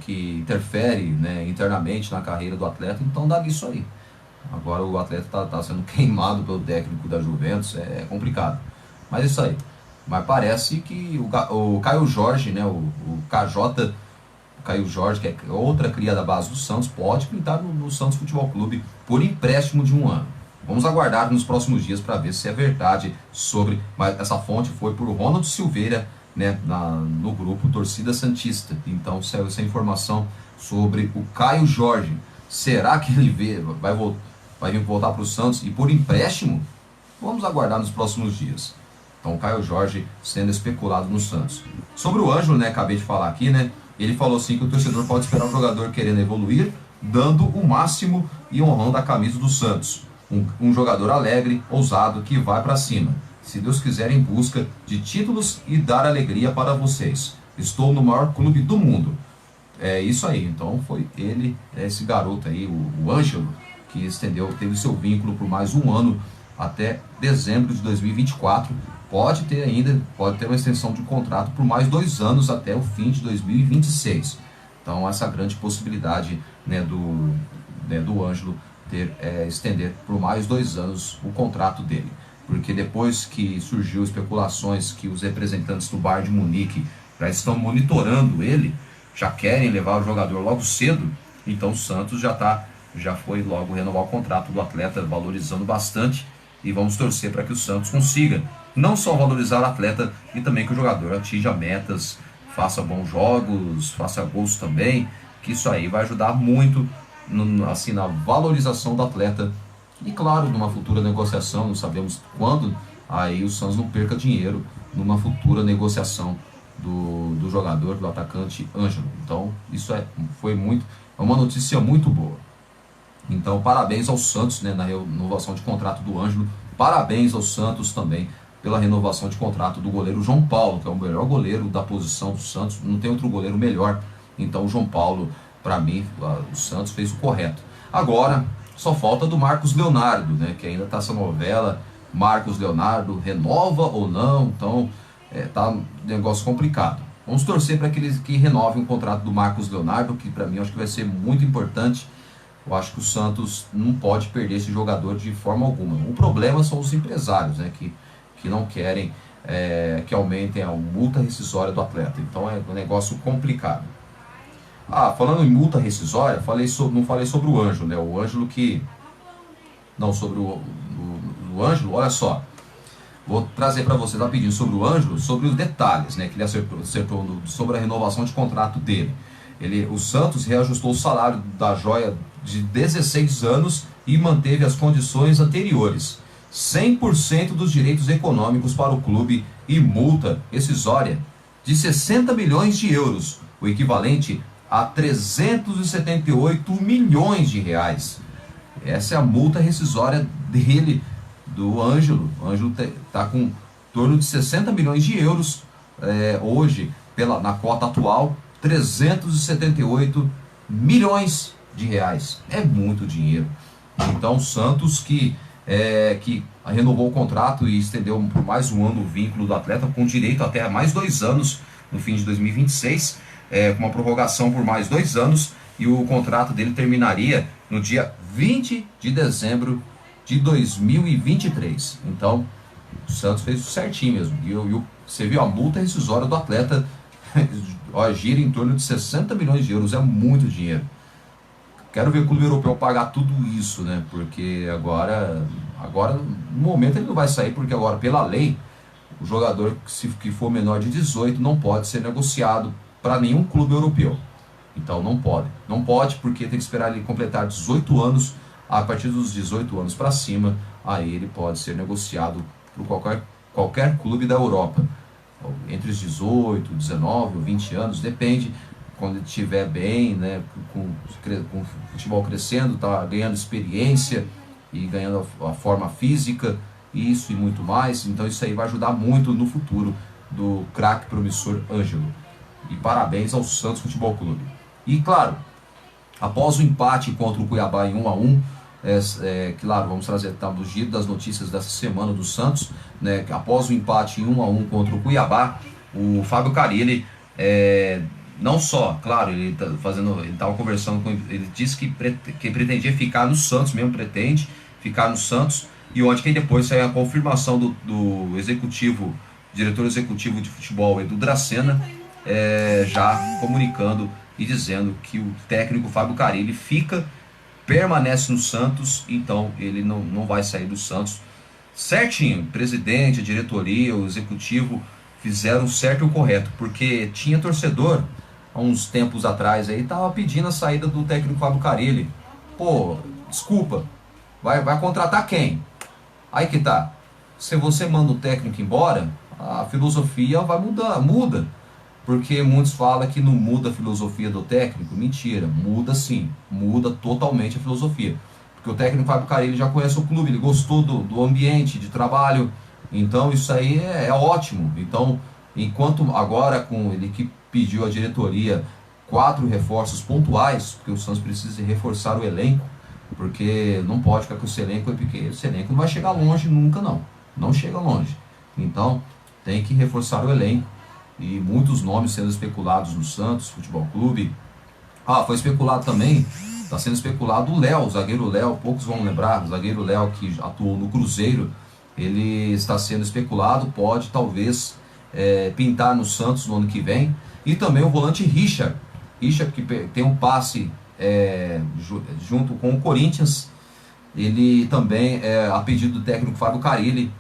S1: que interfere, né, internamente na carreira do atleta, então dá isso aí. Agora o atleta tá sendo queimado pelo técnico da Juventus, é complicado. Mas isso aí. Mas parece que o Caio Jorge, né, o KJ, o Caio Jorge, que é outra cria da base do Santos, pode pintar no Santos Futebol Clube por empréstimo de 1 ano. Vamos aguardar nos próximos dias para ver se é verdade mas essa fonte foi por Ronald Silveira, né, no grupo Torcida Santista. Então saiu essa informação sobre o Caio Jorge. Será que ele vai vir voltar para o Santos e por empréstimo? Vamos aguardar nos próximos dias. Então o Caio Jorge sendo especulado no Santos. Sobre o Ângelo, né, acabei de falar aqui, né, ele falou assim que o torcedor pode esperar o jogador querendo evoluir, dando o máximo e honrando a camisa do Santos. Um jogador alegre, ousado, que vai para cima. Se Deus quiser, em busca de títulos e dar alegria para vocês. Estou no maior clube do mundo. É isso aí. Então foi ele, esse garoto aí, o Ângelo, que teve seu vínculo por mais 1 ano até dezembro de 2024. Pode ter uma extensão de contrato por mais 2 anos até o fim de 2026. Então essa grande possibilidade, né, do Ângelo estender por mais 2 anos o contrato dele. Porque depois que surgiu especulações que os representantes do Bayern de Munique já estão monitorando ele, já querem levar o jogador logo cedo, então o Santos já foi logo renovar o contrato do atleta, valorizando bastante, e vamos torcer para que o Santos consiga não só valorizar o atleta, e também que o jogador atinja metas, faça bons jogos, faça gols também, que isso aí vai ajudar muito na valorização do atleta. E claro, numa futura negociação, não sabemos quando, aí o Santos não perca dinheiro numa futura negociação do jogador, do atacante Ângelo. Então isso é uma notícia muito boa. Então parabéns ao Santos, né, na renovação de contrato do Ângelo. Parabéns ao Santos também pela renovação de contrato do goleiro João Paulo, que é o melhor goleiro da posição do Santos. Não tem outro goleiro melhor. Então o João Paulo, para mim, o Santos fez o correto. Agora só falta do Marcos Leonardo, né, que ainda está essa novela. Marcos Leonardo renova ou não? Então tá um negócio complicado. Vamos torcer para que renovem o contrato do Marcos Leonardo, que para mim eu acho que vai ser muito importante. Eu acho que o Santos não pode perder esse jogador de forma alguma. O problema são os empresários, né, que não querem que aumentem a multa rescisória do atleta. Então é um negócio complicado. Falando em multa rescisória, não falei sobre o Ângelo, né? O Ângelo sobre o Ângelo, olha só. Vou trazer para vocês rapidinho sobre o Ângelo, sobre os detalhes, né, que ele acertou sobre a renovação de contrato dele. O Santos reajustou o salário da joia de 16 anos e manteve as condições anteriores. 100% dos direitos econômicos para o clube e multa rescisória de 60 milhões de euros, o equivalente a 378 milhões de reais. Essa é a multa rescisória dele, do Ângelo. O Ângelo está com em torno de 60 milhões de euros hoje, na cota atual, 378 milhões de reais. É muito dinheiro. Então, o Santos que renovou o contrato e estendeu por mais um ano o vínculo do atleta, com direito até mais 2 anos no fim de 2026, com uma prorrogação por mais 2 anos, e o contrato dele terminaria no dia 20 de dezembro de 2023. Então, o Santos fez isso certinho mesmo. E você viu a multa rescisória do atleta, gira em torno de 60 milhões de euros, é muito dinheiro. Quero ver o clube europeu pagar tudo isso, né? Porque agora no momento ele não vai sair, porque agora pela lei o jogador que for menor de 18 não pode ser negociado para nenhum clube europeu. Então não pode porque tem que esperar ele completar 18 anos. A partir dos 18 anos para cima, aí ele pode ser negociado por qualquer clube da Europa, entre os 18, 19 ou 20 anos, depende. Quando ele estiver bem, né, com o futebol crescendo, tá ganhando experiência e ganhando a forma física, isso e muito mais. Então isso aí vai ajudar muito no futuro do craque promissor Ângelo. E parabéns ao Santos Futebol Clube. E claro, após o empate contra o Cuiabá em 1-1, claro, vamos trazer o giro das notícias dessa semana do Santos, né, após o empate em 1-1 contra o Cuiabá, o Fábio Carille, não só, claro, ele estava conversando com ele, disse que pretendia ficar no Santos, mesmo pretende ficar no Santos, e ontem que depois saiu a confirmação do diretor executivo de futebol, Edu Dracena, já comunicando e dizendo que o técnico Fábio Carille permanece no Santos, então ele não vai sair do Santos. Certinho, o presidente, a diretoria, o executivo fizeram certo e o correto, porque tinha torcedor há uns tempos atrás aí, tava pedindo a saída do técnico Fábio Carille. Pô, desculpa, vai contratar quem? Aí que tá, se você manda o técnico embora, a filosofia vai muda. Porque muitos falam que não muda a filosofia do técnico. Mentira, muda sim, muda totalmente a filosofia. Porque o técnico Fábio Carille já conhece o clube, ele gostou do ambiente de trabalho, então isso aí é ótimo. Então, enquanto agora com ele que pediu a diretoria 4 reforços pontuais, porque o Santos precisa reforçar o elenco, porque não pode ficar com esse elenco, porque esse elenco não vai chegar longe nunca, não chega longe. Então, tem que reforçar o elenco. E muitos nomes sendo especulados no Santos Futebol Clube. Foi especulado também, está sendo especulado o Léo, o zagueiro Léo, poucos vão lembrar, o zagueiro Léo que atuou no Cruzeiro, ele está sendo especulado, pode talvez pintar no Santos no ano que vem. E também o volante Richard que tem um passe junto com o Corinthians. Ele também, a pedido do técnico Fábio Carille,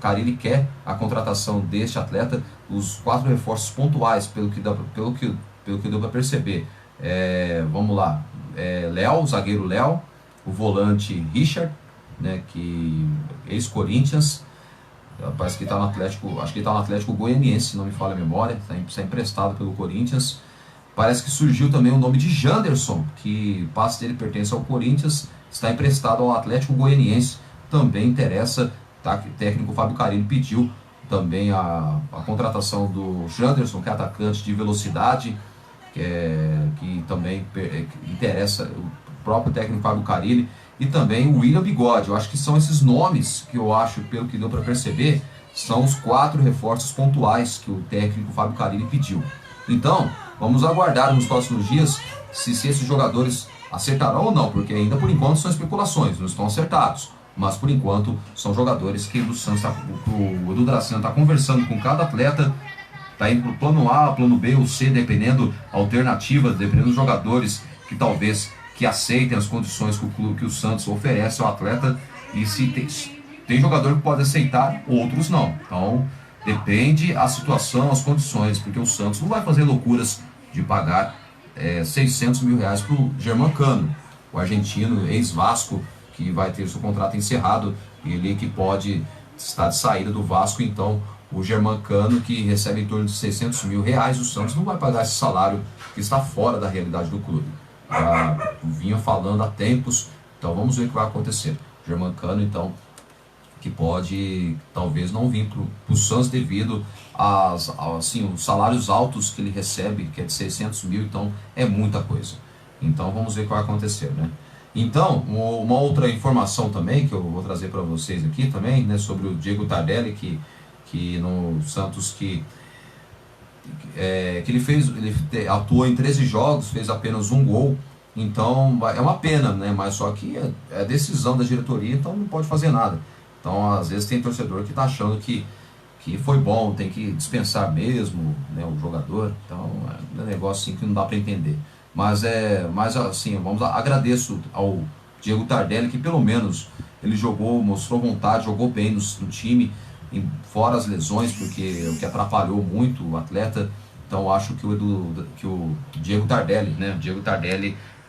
S1: Carille quer a contratação deste atleta, os 4 reforços pontuais, pelo que deu para perceber. Vamos lá, Léo, zagueiro Léo, o volante Richard, né, que ex-Corinthians, parece que está no Atlético, acho que está no Atlético Goianiense, se não me falha a memória, está emprestado pelo Corinthians. Parece que surgiu também o nome de Janderson, que o passe dele pertence ao Corinthians, está emprestado ao Atlético Goianiense, também interessa, tá? O técnico Fábio Carille pediu também a contratação do Janderson, que é atacante de velocidade, que também interessa o próprio técnico Fábio Carille, e também o William Bigode. Eu acho que são esses nomes que eu acho, pelo que deu para perceber, são os 4 reforços pontuais que o técnico Fábio Carille pediu. Então, vamos aguardar nos próximos dias se esses jogadores acertarão ou não, porque ainda por enquanto são especulações, não estão acertados. Mas por enquanto são jogadores que o Santos o Edu Dracena está conversando com cada atleta, está indo para o plano A, plano B ou C, dependendo alternativas, dependendo dos jogadores que talvez que aceitem as condições que o Santos oferece ao atleta. E tem jogador que pode aceitar, outros não. Então, depende a situação, as condições, porque o Santos não vai fazer loucuras de pagar 600 mil reais para o Germancano, o argentino, ex-Vasco, que vai ter seu contrato encerrado, ele que pode estar de saída do Vasco. Então o Germancano, que recebe em torno de 600 mil reais, o Santos não vai pagar esse salário, que está fora da realidade do clube. Já vinha falando há tempos, então vamos ver o que vai acontecer. O Germancano, então, que pode talvez não vir para o Santos devido assim, os salários altos que ele recebe, que é de 600 mil, então é muita coisa. Então vamos ver o que vai acontecer, né? Então, uma outra informação também que eu vou trazer para vocês aqui também, né, sobre o Diego Tardelli, que no Santos que ele atuou em 13 jogos, fez apenas um gol. Então é uma pena, né? Mas só que é decisão da diretoria, então não pode fazer nada. Então às vezes tem torcedor que está achando que foi bom, tem que dispensar mesmo, né, o jogador. Então é um negócio assim que não dá para entender. Mas assim, agradeço ao Diego Tardelli, que pelo menos ele jogou, mostrou vontade, jogou bem no time, fora as lesões, porque o que atrapalhou muito o atleta. Então acho que o Diego Tardelli, né,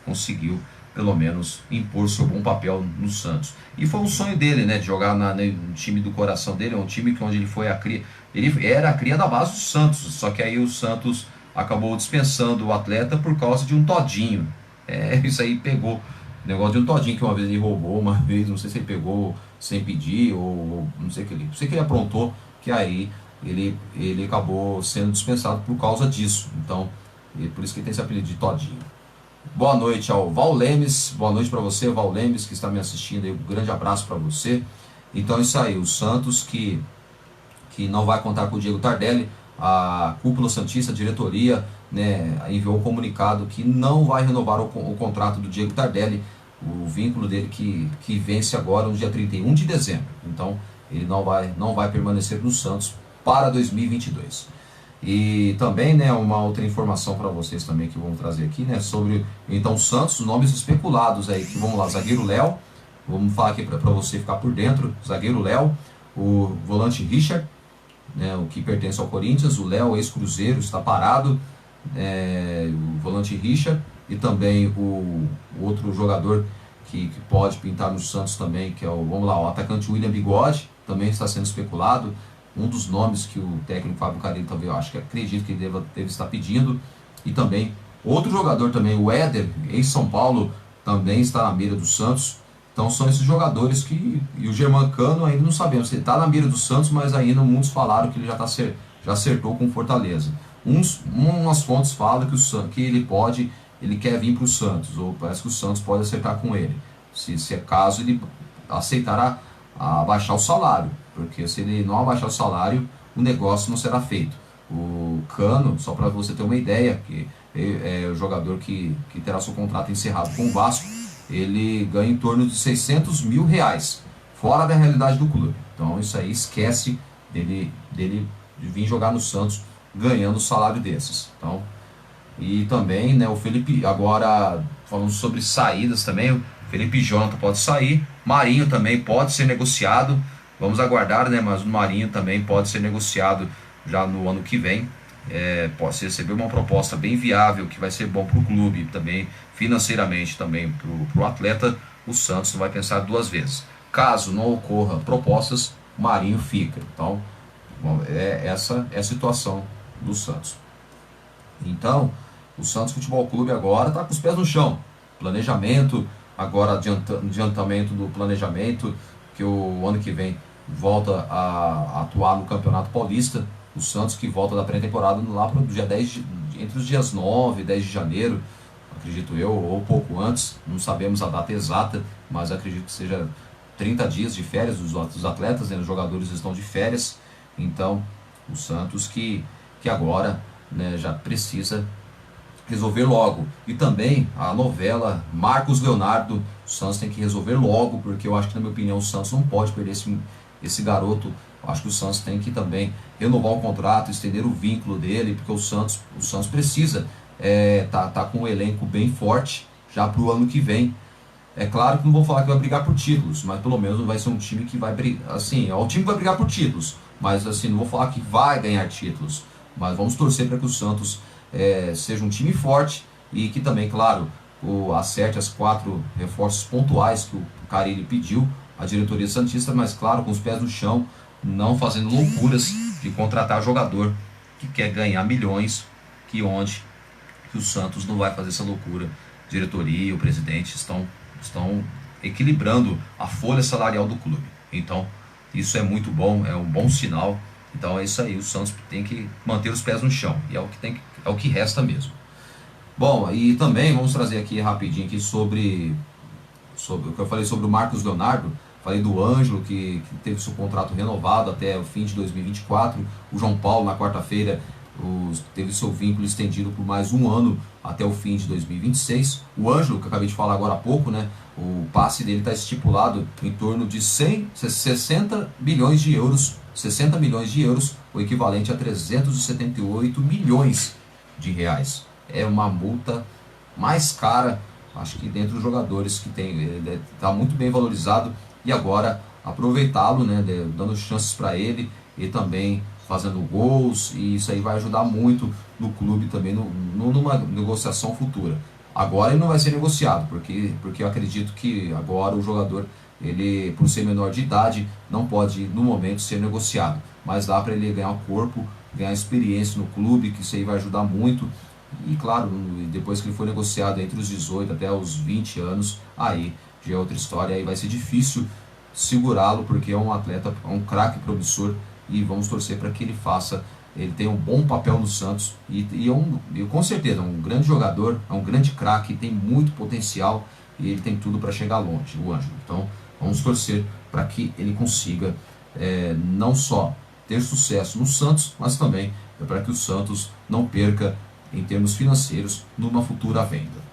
S1: conseguiu pelo menos impor seu bom papel no Santos. E foi um sonho dele, né, de jogar no time do coração dele, é um time onde ele foi ele era a cria da base do Santos, só que aí o Santos acabou dispensando o atleta por causa de um todinho. Isso aí pegou. O negócio de um todinho que uma vez ele roubou, uma vez, não sei se ele pegou sem pedir, ou não sei o que ele. Não sei que ele aprontou, que aí ele acabou sendo dispensado por causa disso. Então, por isso que ele tem esse apelido de todinho. Boa noite ao Val Lemes, boa noite para você, Val Lemes, que está me assistindo aí, um grande abraço para você. Então é isso aí, o Santos que não vai contar com o Diego Tardelli. A cúpula santista, a diretoria, né, enviou um comunicado que não vai renovar o contrato do Diego Tardelli, o vínculo dele que vence agora no dia 31 de dezembro. Então ele não vai permanecer no Santos para 2022. E também, né, uma outra informação para vocês também que vamos trazer aqui, né, sobre então o Santos, os nomes especulados aí, que vamos lá, zagueiro Léo, vamos falar aqui para você ficar por dentro, zagueiro Léo, o volante Richard, né, o que pertence ao Corinthians, o Léo, ex-Cruzeiro, está parado, o volante Richard, e também o outro jogador que pode pintar no Santos também, que é o atacante William Bigode, também está sendo especulado, um dos nomes que o técnico Fábio Carille também, eu acho que acredito que ele deve estar pedindo, e também outro jogador também, o Éder, ex-São Paulo, também está na mira do Santos. Então são esses jogadores e o Germancano ainda não sabemos se ele está na mira do Santos, mas ainda muitos falaram que ele já acertou com Fortaleza. Umas fontes falam que ele quer vir para o Santos, ou parece que o Santos pode acertar com ele. Se é caso ele aceitar abaixar o salário, porque se ele não abaixar o salário, o negócio não será feito. O Cano, só para você ter uma ideia, que é o jogador que terá seu contrato encerrado com o Vasco, ele ganha em torno de 600 mil reais, fora da realidade do clube. Então isso aí esquece dele vir jogar no Santos ganhando o salário desses. Então, e também, né, o Felipe, agora falando sobre saídas também, o Felipe Jonathan pode sair, Marinho também pode ser negociado, vamos aguardar, né, mas o Marinho também pode ser negociado já no ano que vem. Pode receber uma proposta bem viável, que vai ser bom para o clube também, financeiramente também para o atleta. O Santos não vai pensar duas vezes. Caso não ocorra propostas, Marinho fica. Então, essa é a situação do Santos. Então, o Santos Futebol Clube agora está com os pés no chão. Planejamento, agora adiantamento do planejamento, que o ano que vem volta a atuar no Campeonato Paulista. O Santos que volta da pré-temporada lá para o dia 10, entre os dias 9 e 10 de janeiro, acredito eu, ou pouco antes, não sabemos a data exata, mas acredito que seja 30 dias de férias dos atletas, né, os jogadores estão de férias. Então, o Santos que agora, né, já precisa resolver logo. E também a novela Marcos Leonardo, o Santos tem que resolver logo, porque eu acho que, na minha opinião, o Santos não pode perder esse garoto. Acho que o Santos tem que também renovar o contrato, estender o vínculo dele, porque o Santos precisa tá com um elenco bem forte já para o ano que vem. É claro que não vou falar que vai brigar por títulos, mas pelo menos não vai ser um time que vai brigar, assim, é um time que vai brigar por títulos, mas assim, não vou falar que vai ganhar títulos, mas vamos torcer para que o Santos seja um time forte e que também, claro, acerte as 4 reforços pontuais que o Carille pediu, a diretoria santista, mas claro, com os pés no chão, não fazendo loucuras de contratar jogador que quer ganhar milhões, que o Santos não vai fazer essa loucura. A diretoria e o presidente estão equilibrando a folha salarial do clube. Então, isso é muito bom, é um bom sinal. Então é isso aí, o Santos tem que manter os pés no chão, e é o que resta mesmo. Bom, e também vamos trazer aqui rapidinho aqui sobre o que eu falei sobre o Marcos Leonardo. Falei do Ângelo, que teve seu contrato renovado até o fim de 2024. O João Paulo, na quarta-feira, teve seu vínculo estendido por mais um ano até o fim de 2026. O Ângelo, que eu acabei de falar agora há pouco, né, o passe dele está estipulado em torno de 60 milhões de euros. 60 milhões de euros, o equivalente a 378 milhões de reais. É uma multa mais cara, acho que dentre os jogadores que tem, está muito bem valorizado, e agora aproveitá-lo, né, dando chances para ele e também fazendo gols, e isso aí vai ajudar muito no clube também, numa negociação futura. Agora ele não vai ser negociado, porque eu acredito que agora o jogador, ele, por ser menor de idade, não pode no momento ser negociado, mas dá para ele ganhar corpo, ganhar experiência no clube, que isso aí vai ajudar muito. E claro, depois que ele for negociado entre os 18 até os 20 anos, aí já é outra história, aí vai ser difícil segurá-lo, porque é um atleta, é um craque promissor, e vamos torcer para que ele tenha um bom papel no Santos, e com certeza é um grande jogador, é um grande craque, tem muito potencial, e ele tem tudo para chegar longe, o Ângelo. Então vamos torcer para que ele consiga não só ter sucesso no Santos, mas também para que o Santos não perca em termos financeiros numa futura venda.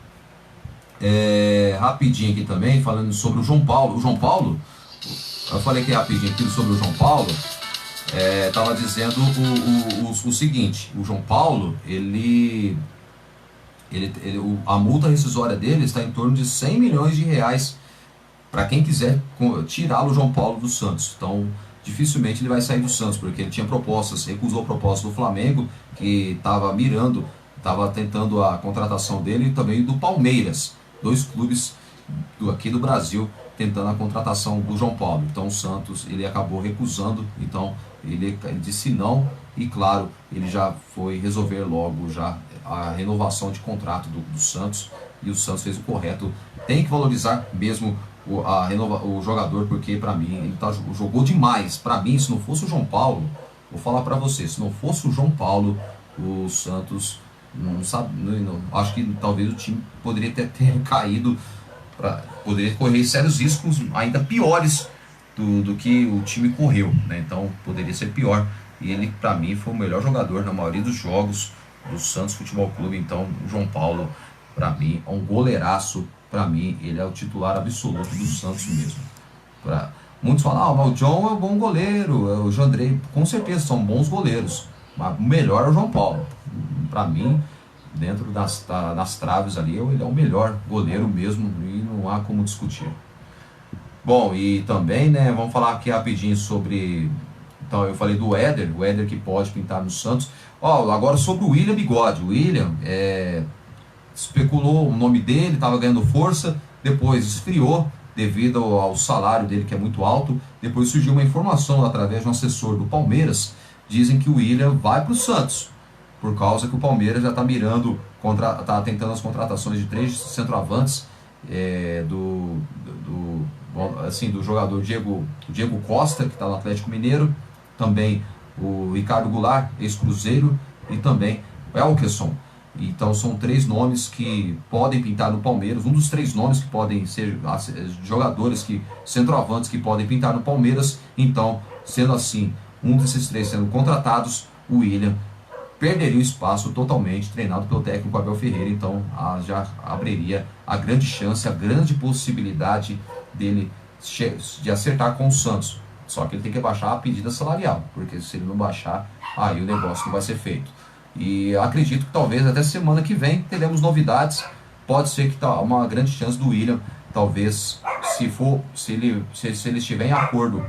S1: Rapidinho aqui também, falando sobre o João Paulo. O João Paulo, eu falei aqui rapidinho aqui sobre o João Paulo, estava dizendo o seguinte: o João Paulo, a multa rescisória dele está em torno de 100 milhões de reais para quem quiser tirá-lo, o João Paulo, do Santos. Então dificilmente ele vai sair do Santos, porque ele tinha propostas, recusou a proposta do Flamengo, que estava tentando a contratação dele, e também do Palmeiras, 2 clubes aqui do Brasil tentando a contratação do João Paulo. Então o Santos, ele acabou recusando, então ele disse não, e claro, ele já foi resolver logo já a renovação de contrato do Santos, e o Santos fez o correto. Tem que valorizar mesmo o jogador, porque para mim ele jogou demais. Para mim, se não fosse o João Paulo, vou falar para você, se não fosse o João Paulo, o Santos não sabe, acho que talvez o time poderia ter caído, poderia correr sérios riscos ainda piores do que o time correu, né? Então poderia ser pior, e ele para mim foi o melhor jogador na maioria dos jogos do Santos Futebol Clube. Então o João Paulo, para mim, é um goleiraço. Para mim, ele é o titular absoluto do Santos mesmo. Muitos falam, mas o John é um bom goleiro, o Jandrei, com certeza são bons goleiros, mas o melhor é o João Paulo. Para mim, dentro das traves ali, ele é o melhor goleiro mesmo, e não há como discutir. Bom, e também, né, vamos falar aqui rapidinho sobre... Então, eu falei do Éder, o Éder que pode pintar no Santos. Agora sobre o William Bigode. O William, especulou o nome dele, estava ganhando força, depois esfriou devido ao salário dele, que é muito alto. Depois surgiu uma informação através de um assessor do Palmeiras, dizem que o William vai para o Santos, por causa que o Palmeiras já está mirando, está tentando as contratações de 3 centroavantes, do jogador Diego Costa, que está no Atlético Mineiro, também o Ricardo Goulart, ex-Cruzeiro, e também o Elkeson. Então são 3 nomes que podem pintar no Palmeiras, um dos 3 nomes que podem ser jogadores, centroavantes que podem pintar no Palmeiras. Então, sendo assim, um desses 3 sendo contratados, o William perderia o espaço totalmente, treinado pelo técnico Abel Ferreira. Então já abriria a grande chance, a grande possibilidade dele de acertar com o Santos. Só que ele tem que baixar a pedida salarial, porque se ele não baixar, aí o negócio não vai ser feito. E acredito que talvez até semana que vem teremos novidades. Pode ser que tá uma grande chance do William talvez, se ele estiver em acordo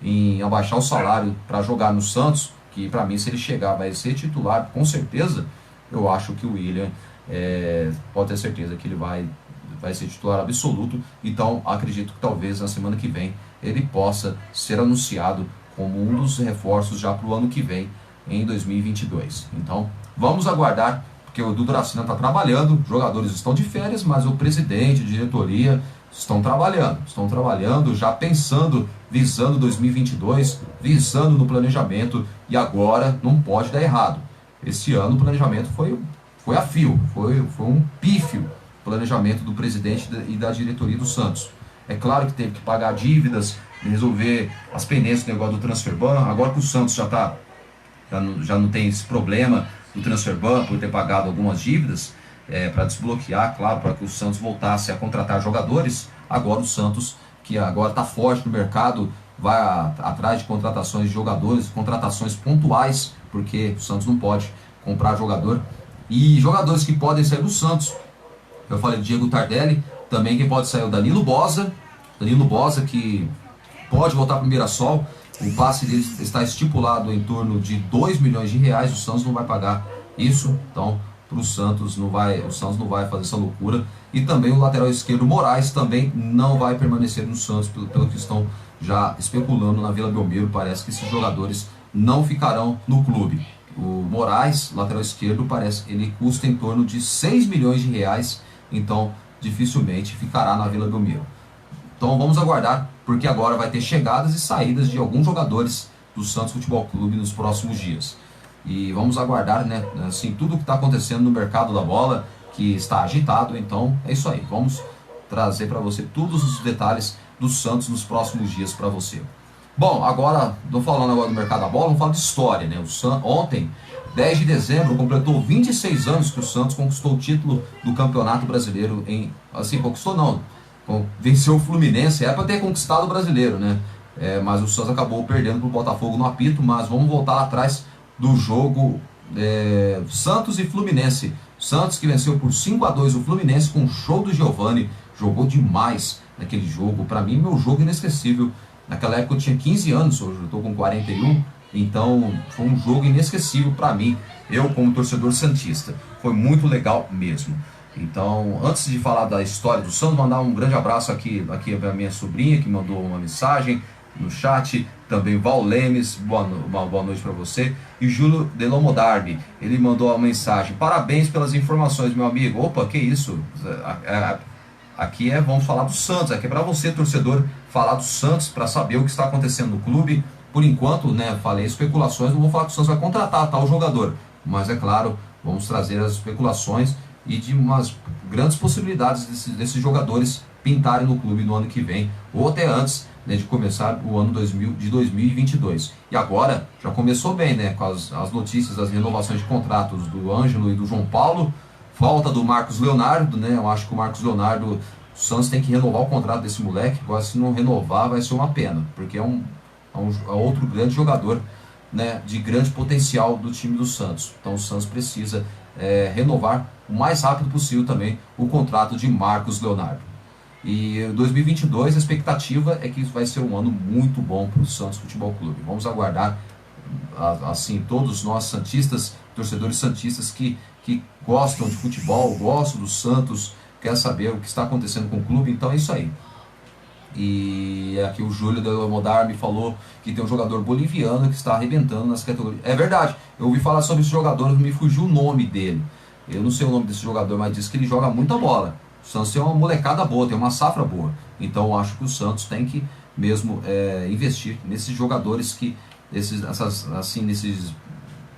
S1: em abaixar o salário para jogar no Santos, que para mim, se ele chegar, vai ser titular, com certeza, eu acho que o William pode ter certeza que ele vai ser titular absoluto. Então, acredito que talvez na semana que vem ele possa ser anunciado como um dos reforços já para o ano que vem, em 2022. Então, vamos aguardar, porque o Dudu Dracena está trabalhando, os jogadores estão de férias, mas o presidente, a diretoria estão trabalhando, já pensando, visando 2022, visando no planejamento, e agora não pode dar errado. Esse ano o planejamento foi a fio, foi um pífio planejamento do presidente e da diretoria do Santos. É claro que teve que pagar dívidas, resolver as pendências do negócio do Transferban. Agora que o Santos já não tem esse problema do Transferban por ter pagado algumas dívidas, para desbloquear, claro, para que o Santos voltasse a contratar jogadores. Agora o Santos, que agora está forte no mercado, vai atrás de contratações de jogadores, contratações pontuais, porque o Santos não pode comprar jogador. E jogadores que podem sair do Santos, eu falei Diego Tardelli, também quem pode sair é o Danilo Boza, que pode voltar para o Mirassol. O passe dele está estipulado em torno de 2 milhões de reais, o Santos não vai pagar isso, então o Santos não vai fazer essa loucura. E também o lateral esquerdo Moraes também não vai permanecer no Santos, pelo que estão já especulando na Vila Belmiro. Parece que esses jogadores não ficarão no clube. O Moraes, lateral esquerdo, parece que ele custa em torno de 6 milhões de reais, então dificilmente ficará na Vila Belmiro. Então vamos aguardar, porque agora vai ter chegadas e saídas de alguns jogadores do Santos Futebol Clube nos próximos dias. E vamos aguardar, né, assim, tudo o que está acontecendo no mercado da bola, que está agitado. Então é isso aí, vamos trazer para você todos os detalhes do Santos nos próximos dias para você. Bom, agora, não falando agora do mercado da bola, vamos falar de história, né? Ontem, 10 de dezembro, completou 26 anos que o Santos conquistou o título do Campeonato Brasileiro conquistou não, venceu o Fluminense, para ter conquistado o brasileiro, né? Mas o Santos acabou perdendo para o Botafogo no apito. Mas vamos voltar lá atrás do jogo Santos e Fluminense. Santos que venceu por 5-2 o Fluminense com um show do Giovani, jogou demais naquele jogo. Para mim, meu jogo inesquecível. Naquela época eu tinha 15 anos, hoje eu estou com 41, então foi um jogo inesquecível para mim, eu como torcedor santista. Foi muito legal mesmo. Então, antes de falar da história do Santos, mandar um grande abraço aqui para minha sobrinha, que mandou uma mensagem no chat. Também Val Lemes, boa noite para você. E Júlio Delomodarbi, ele mandou uma mensagem: parabéns pelas informações, meu amigo. Opa, que isso? Aqui vamos falar do Santos, aqui é para você, torcedor, falar do Santos, para saber o que está acontecendo no clube. Por enquanto, né, falei especulações, não vou falar que o Santos vai contratar tal jogador, mas é claro, vamos trazer as especulações e de umas grandes possibilidades desses jogadores pintarem no clube no ano que vem, ou até antes, né, de começar o ano de 2022. E agora, já começou bem, né, com as notícias das renovações de contratos do Ângelo e do João Paulo. Falta do Marcos Leonardo, né? Eu acho que o Marcos Leonardo, o Santos tem que renovar o contrato desse moleque. Agora, se não renovar, vai ser uma pena, porque é outro grande jogador, né, de grande potencial do time do Santos. Então o Santos precisa renovar o mais rápido possível também o contrato de Marcos Leonardo. E 2022, a expectativa é que isso vai ser um ano muito bom para o Santos Futebol Clube. Vamos aguardar, assim, todos nós santistas, torcedores santistas que gostam de futebol, gostam do Santos, quer saber o que está acontecendo com o clube. Então é isso aí. E aqui o Júlio Delmodar me falou que tem um jogador boliviano que está arrebentando nas categorias. É verdade, eu ouvi falar sobre esse jogador, me fugiu o nome dele. Eu não sei o nome desse jogador, mas diz que ele joga muita bola. O Santos tem uma molecada boa, tem uma safra boa. Então eu acho que o Santos tem que mesmo investir nesses jogadores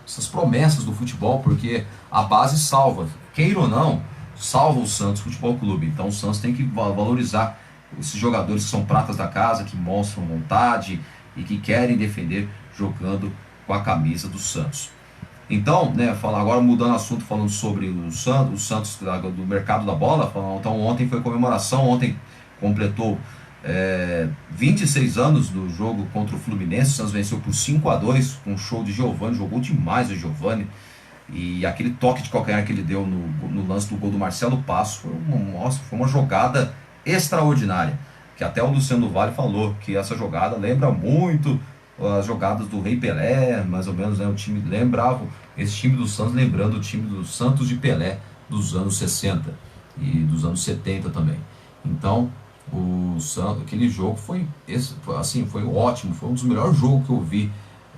S1: essas promessas do futebol, porque a base salva, queira ou não, salva o Santos Futebol Clube. Então o Santos tem que valorizar esses jogadores que são pratas da casa, que mostram vontade e que querem defender jogando com a camisa do Santos. Então, né, agora mudando o assunto, falando sobre o Santos do mercado da bola. Então ontem foi comemoração, ontem completou 26 anos do jogo contra o Fluminense. O Santos venceu por 5-2 com um show de Giovani, jogou demais o Giovani. E aquele toque de calcanhar que ele deu no lance do gol do Marcelo Passo foi uma jogada extraordinária, que até o Luciano do Vale falou que essa jogada lembra muito as jogadas do Rei Pelé, mais ou menos, né? O time lembrava, esse time do Santos lembrando o time do Santos de Pelé dos anos 60 e dos anos 70 também. Então, o Santos, aquele jogo foi assim, foi ótimo, foi um dos melhores jogos que eu vi.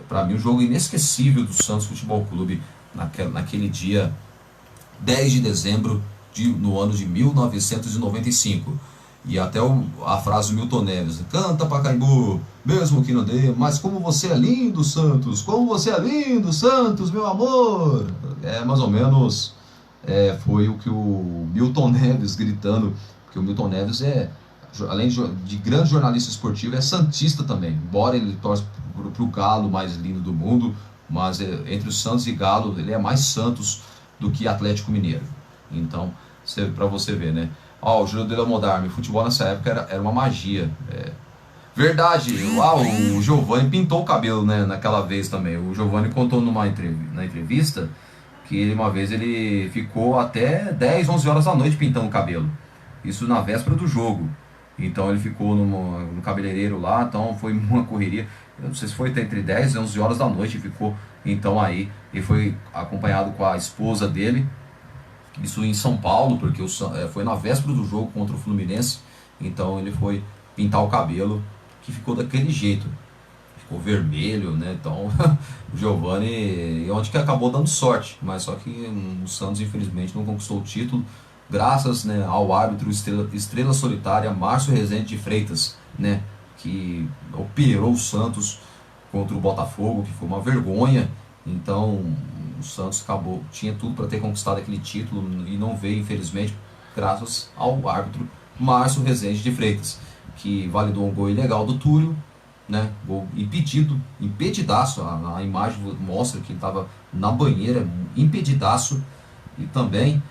S1: Para mim, um jogo inesquecível do Santos Futebol Clube naquele dia 10 de dezembro no ano de 1995. E até a frase do Milton Neves: canta Pacaembu, mesmo que não dê, mas como você é lindo, Santos, como você é lindo, Santos, meu amor. Mais ou menos foi o que o Milton Neves gritando, porque o Milton Neves além de grande jornalista esportivo, é santista também, embora ele torce para o Galo mais lindo do mundo, mas entre os Santos e Galo ele é mais Santos do que Atlético Mineiro. Então, para você ver, né? O Júlio de Lamodarme, futebol nessa época era uma magia. Verdade, o Giovanni pintou o cabelo, né, naquela vez também. O Giovanni contou na entrevista que uma vez ele ficou até 10, 11 horas da noite pintando o cabelo. Isso na véspera do jogo. Então ele ficou no cabeleireiro lá, então foi uma correria. Eu não sei se foi entre 10 e 11 horas da noite, ficou então aí. E foi acompanhado com a esposa dele, isso em São Paulo, porque foi na véspera do jogo contra o Fluminense. Então ele foi pintar o cabelo, que ficou daquele jeito, ficou vermelho, né? Então o Giovanni, onde que acabou dando sorte, mas só que o Santos infelizmente não conquistou o título, graças, né, ao árbitro estrela solitária Márcio Rezende de Freitas, né, que operou o Santos contra o Botafogo, que foi uma vergonha. Então o Santos tinha tudo para ter conquistado aquele título e não veio, infelizmente, graças ao árbitro Márcio Rezende de Freitas, que validou um gol ilegal do Túlio, né, gol impedidaço, a imagem mostra que ele estava na banheira, impedidaço. E também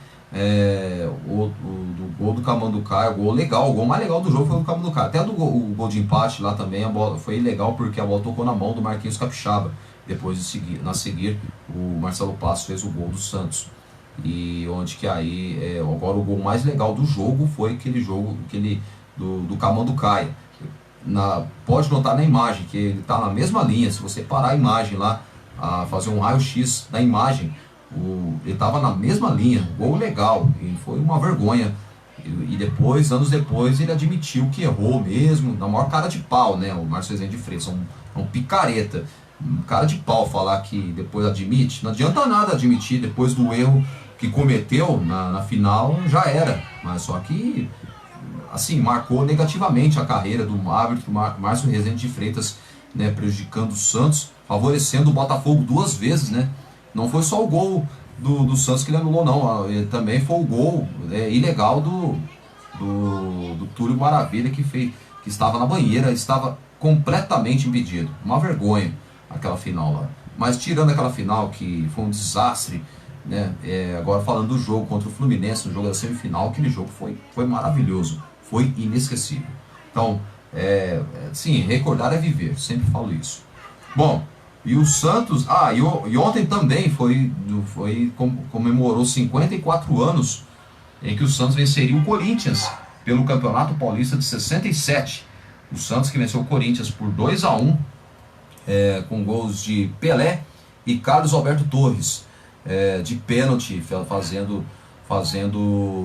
S1: do gol do Camanducaia, o gol legal, o gol mais legal do jogo foi o do Camanducaia. Até o gol de empate lá também, a bola foi legal porque a bola tocou na mão do Marquinhos Capixaba. Depois a seguir, o Marcelo Passos fez o gol do Santos. E onde que aí, agora o gol mais legal do jogo foi aquele do Camanducaia. Pode notar na imagem que ele está na mesma linha. Se você parar a imagem lá, fazer um raio-x da imagem, ele estava na mesma linha, gol legal, e foi uma vergonha. E depois, anos depois, ele admitiu que errou mesmo, na maior cara de pau, né? O Márcio Rezende de Freitas, um picareta, um cara de pau falar que depois admite. Não adianta nada admitir depois do erro que cometeu na final, já era. Mas só que, assim, marcou negativamente a carreira do árbitro Márcio Rezende de Freitas, né? Prejudicando o Santos, favorecendo o Botafogo 2 vezes, né? Não foi só o gol do Santos que ele anulou, não. Também foi o gol ilegal do Túlio Maravilha, que estava na banheira, estava completamente impedido. Uma vergonha aquela final lá. Mas tirando aquela final, que foi um desastre, né? Agora falando do jogo contra o Fluminense, no jogo da semifinal, aquele jogo foi maravilhoso, foi inesquecível. Então, sim, recordar é viver, sempre falo isso. Bom, e o Santos, e ontem também comemorou 54 anos em que o Santos venceria o Corinthians pelo Campeonato Paulista de 67. O Santos que venceu o Corinthians por 2-1, com gols de Pelé e Carlos Alberto Torres, de pênalti, fazendo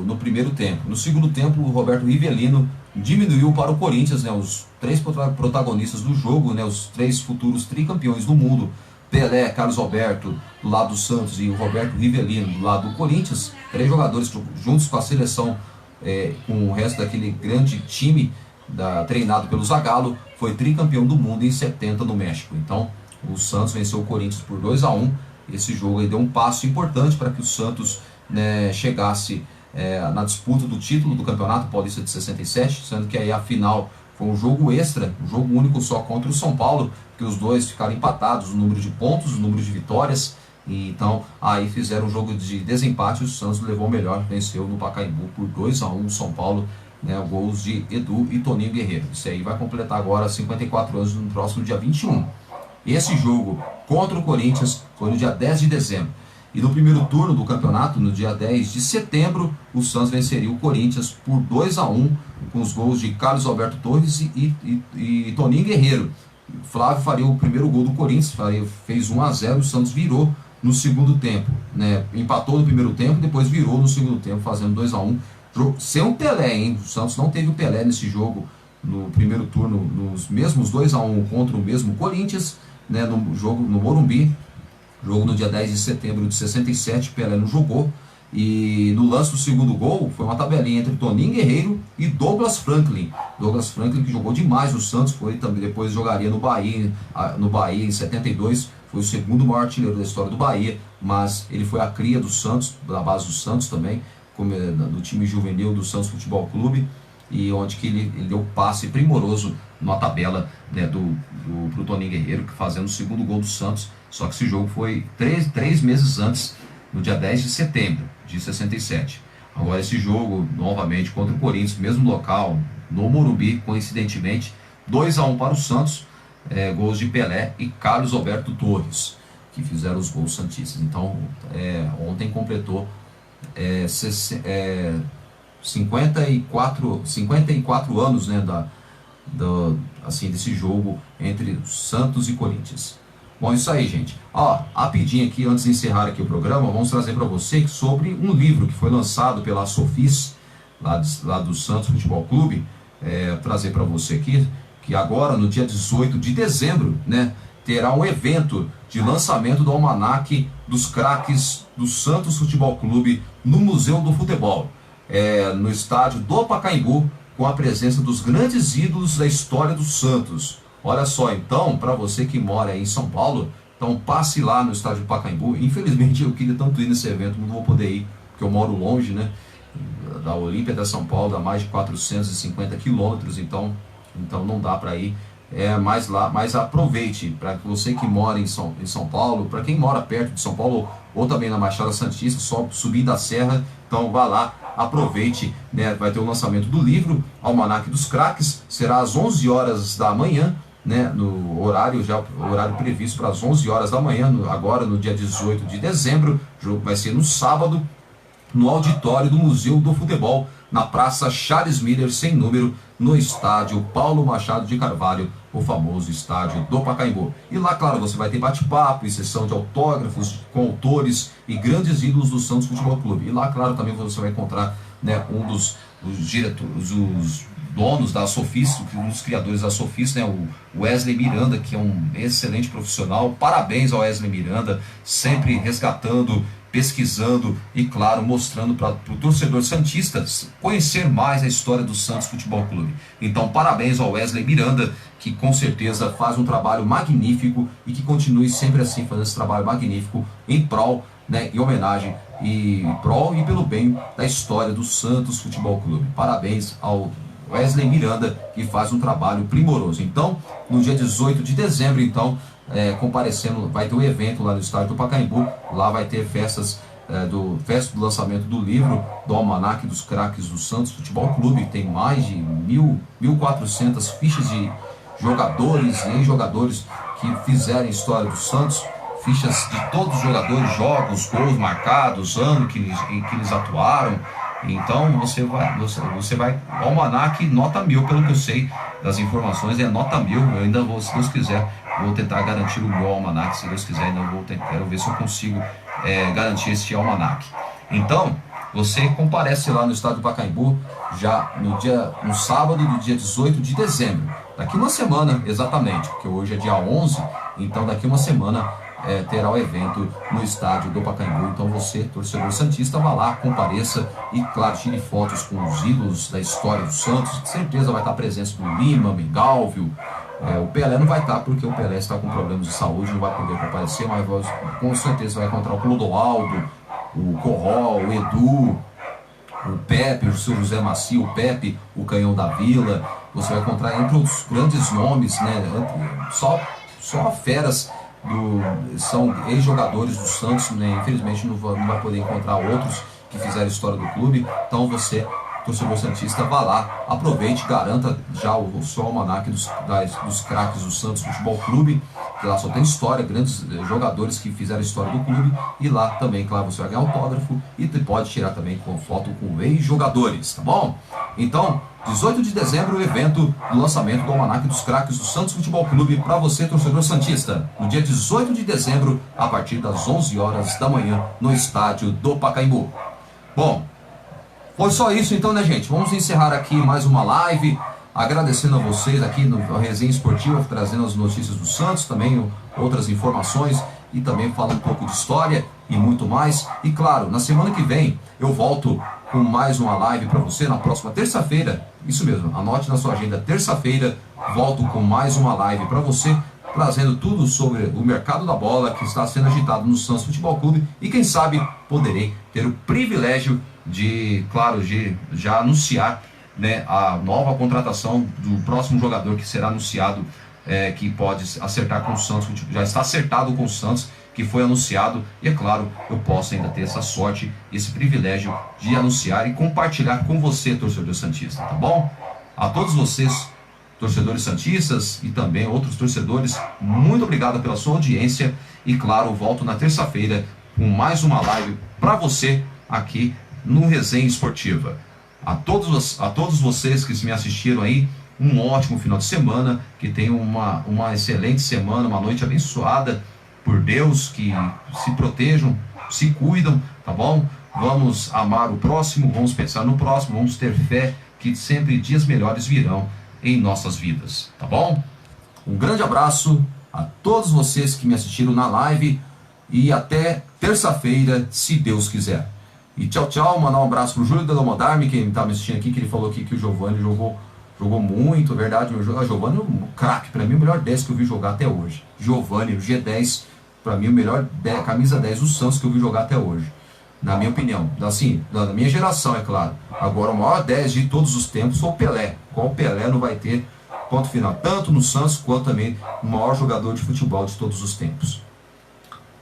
S1: no primeiro tempo. No segundo tempo, o Roberto Rivelino diminuiu para o Corinthians, né, os 3 protagonistas do jogo, né, os 3 futuros tricampeões do mundo, Pelé, Carlos Alberto do lado do Santos e o Roberto Rivelino do lado do Corinthians, 3 jogadores juntos com a seleção, com o resto daquele grande time treinado pelo Zagallo, foi tricampeão do mundo em 70 no México. Então o Santos venceu o Corinthians por 2-1. Esse jogo aí deu um passo importante para que o Santos, né, chegasse na disputa do título do Campeonato Paulista de 67, sendo que aí a final foi um jogo extra, um jogo único só contra o São Paulo, que os dois ficaram empatados, o número de pontos, o número de vitórias, e então aí fizeram um jogo de desempate e o Santos levou o melhor, venceu no Pacaembu por 2-1 o São Paulo, né, gols de Edu e Toninho Guerreiro. Isso aí vai completar agora 54 anos no próximo dia 21. Esse jogo contra o Corinthians foi no dia 10 de dezembro. E no primeiro turno do campeonato, no dia 10 de setembro, o Santos venceria o Corinthians por 2-1 com os gols de Carlos Alberto Torres e Toninho Guerreiro. Flávio faria o primeiro gol do Corinthians, fez 1-0, o Santos virou no segundo tempo, né? Empatou no primeiro tempo, depois virou no segundo tempo, fazendo 2-1. Sem o Pelé, hein? O Santos não teve o Pelé nesse jogo, no primeiro turno, nos mesmos 2-1 contra o mesmo Corinthians, né? No jogo no Morumbi, jogo no dia 10 de setembro de 67, Pelé não jogou. E no lance do segundo gol, foi uma tabelinha entre Toninho Guerreiro e Douglas Franklin. Douglas Franklin, que jogou demais no Santos, também depois jogaria no Bahia em 72, foi o segundo maior artilheiro da história do Bahia, mas ele foi a cria do Santos, da base do Santos também, do time juvenil do Santos Futebol Clube, e onde que ele deu passe primoroso na tabela, né, pro Toninho Guerreiro, que fazendo o segundo gol do Santos. Só que esse jogo foi três meses antes, no dia 10 de setembro de 67. Agora esse jogo, novamente, contra o Corinthians, mesmo local, no Morumbi, coincidentemente, 2-1 para o Santos, gols de Pelé e Carlos Alberto Torres, que fizeram os gols santistas. Então, ontem completou 54 anos, né, assim, desse jogo entre Santos e Corinthians. Bom, isso aí, gente. Ó, rapidinho aqui, antes de encerrar aqui o programa, vamos trazer para você sobre um livro que foi lançado pela Sofis, lá do Santos Futebol Clube. Trazer para você aqui, que agora, no dia 18 de dezembro, né, terá um evento de lançamento do Almanaque dos Craques do Santos Futebol Clube no Museu do Futebol, no estádio do Pacaembu, com a presença dos grandes ídolos da história do Santos. Olha só, então, para você que mora aí em São Paulo, então passe lá no estádio do Pacaembu. Infelizmente eu queria tanto ir nesse evento, não vou poder ir, porque eu moro longe, né, da Olímpia até São Paulo, dá mais de 450 quilômetros, então não dá para ir. Mas aproveite, para você que mora em São Paulo, para quem mora perto de São Paulo, ou também na Baixada Santista, só subir da serra, então vá lá, aproveite, né, vai ter o lançamento do livro Almanaque dos Craques, será às 11 horas da manhã, né, no horário previsto para as 11 horas da manhã, agora no dia 18 de dezembro, o jogo vai ser no sábado, no auditório do Museu do Futebol, na Praça Charles Miller, sem número, no estádio Paulo Machado de Carvalho, o famoso estádio do Pacaembu. E lá, claro, você vai ter bate-papo e sessão de autógrafos com autores e grandes ídolos do Santos Futebol Clube. E lá, claro, também você vai encontrar, né, um dos diretores, os donos da Sofis, um dos criadores da Sofis, né, o Wesley Miranda, que é um excelente profissional. Parabéns ao Wesley Miranda, sempre resgatando, pesquisando e, claro, mostrando para o torcedor santista conhecer mais a história do Santos Futebol Clube. Então, parabéns ao Wesley Miranda, que com certeza faz um trabalho magnífico e que continue sempre assim, fazendo esse trabalho magnífico em prol, né, em homenagem e pelo bem da história do Santos Futebol Clube. Parabéns ao Wesley Miranda, que faz um trabalho primoroso. Então, no dia 18 de dezembro, então, comparecendo, vai ter um evento lá no estádio do Pacaembu. Lá vai ter festa do lançamento do livro do Almanaque dos Craques do Santos Futebol Clube. Tem mais de 1.400 fichas de jogadores e ex-jogadores que fizeram a história do Santos, fichas de todos os jogadores, jogos, gols marcados, ano em que eles atuaram. Então você vai Almanaque nota 1000, pelo que eu sei das informações, é nota 1000. Eu ainda vou, se Deus quiser, vou tentar garantir o meu Almanaque, se Deus quiser, ainda quero ver se eu consigo garantir este Almanaque. Então, você comparece lá no estádio do Pacaembu, já no sábado do dia 18 de dezembro, daqui uma semana exatamente, porque hoje é dia 11, então daqui uma semana terá o evento no estádio do Pacaembu. Então você, torcedor santista, vá lá, compareça e, claro, tire fotos com os ídolos da história do Santos. De certeza vai estar a presença do Lima, Mengalvio. O Pelé não vai estar, porque o Pelé está com problemas de saúde, não vai poder comparecer, mas com certeza vai encontrar o Clodoaldo, o Corrol, o Edu, o Pepe, o seu José Macia, o Pepe, o Canhão da Vila. Você vai encontrar entre os grandes nomes, né, só feras, são ex-jogadores do Santos, né? Infelizmente não vai poder encontrar outros que fizeram história do clube. Então você, torcedor santista, vá lá, aproveite, garanta já o seu almanaque dos craques do Santos Futebol Clube, que lá só tem história, grandes jogadores que fizeram história do clube. E lá também, claro, você vai ganhar autógrafo e pode tirar também com foto com ex-jogadores, tá bom? Então, 18 de dezembro, o evento do lançamento do Almanaque dos Craques do Santos Futebol Clube para você, torcedor santista. No dia 18 de dezembro, a partir das 11 horas da manhã, no estádio do Pacaembu. Bom, foi só isso então, né, gente? Vamos encerrar aqui mais uma live, agradecendo a vocês aqui no Resenha Esportiva, trazendo as notícias do Santos, também outras informações e também falando um pouco de história e muito mais. E claro, na semana que vem eu volto com mais uma live para você na próxima terça-feira. Isso mesmo, anote na sua agenda, terça-feira volto com mais uma live para você, trazendo tudo sobre o mercado da bola que está sendo agitado no Santos Futebol Clube e quem sabe poderei ter o privilégio de, claro, de já anunciar, né, a nova contratação do próximo jogador que será anunciado, que pode acertar com o Santos, já está acertado com o Santos, que foi anunciado, e é claro, eu posso ainda ter essa sorte, esse privilégio de anunciar e compartilhar com você, torcedor santista, tá bom? A todos vocês, torcedores santistas e também outros torcedores, muito obrigado pela sua audiência e claro, volto na terça-feira com mais uma live para você aqui no Resenha Esportiva. A todos vocês que me assistiram aí, um ótimo final de semana, que tenham uma excelente semana, uma noite abençoada por Deus, que se protejam, se cuidam, tá bom? Vamos amar o próximo, vamos pensar no próximo, vamos ter fé que sempre dias melhores virão em nossas vidas, tá bom? Um grande abraço a todos vocês que me assistiram na live e até terça-feira, se Deus quiser. E tchau, tchau, mandar um abraço pro Júlio Delamodarme, quem tá me assistindo aqui, que ele falou aqui que o Giovani jogou muito, é verdade, o Giovani é um craque, para mim o melhor 10 que eu vi jogar até hoje. Giovani, o G10, para mim o melhor 10, camisa 10 do Santos que eu vi jogar até hoje, na minha opinião, assim, da minha geração, é claro. Agora o maior 10 de todos os tempos foi o Pelé. Qual Pelé não vai ter ponto final, tanto no Santos quanto também o maior jogador de futebol de todos os tempos.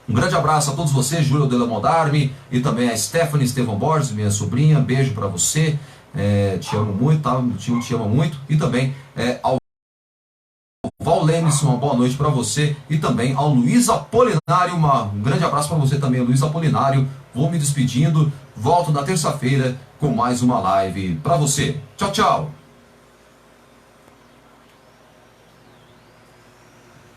S1: Um grande abraço a todos vocês, Júlio Delamodarme e também a Stephanie Estevão Borges, minha sobrinha, beijo para você, te amo muito, tá? O time te ama muito, e também ao Val Lemes, uma boa noite para você, e também ao Luiz Apolinário, um grande abraço para você também, Luiz Apolinário. Vou me despedindo, volto na terça-feira com mais uma live para você. Tchau, tchau!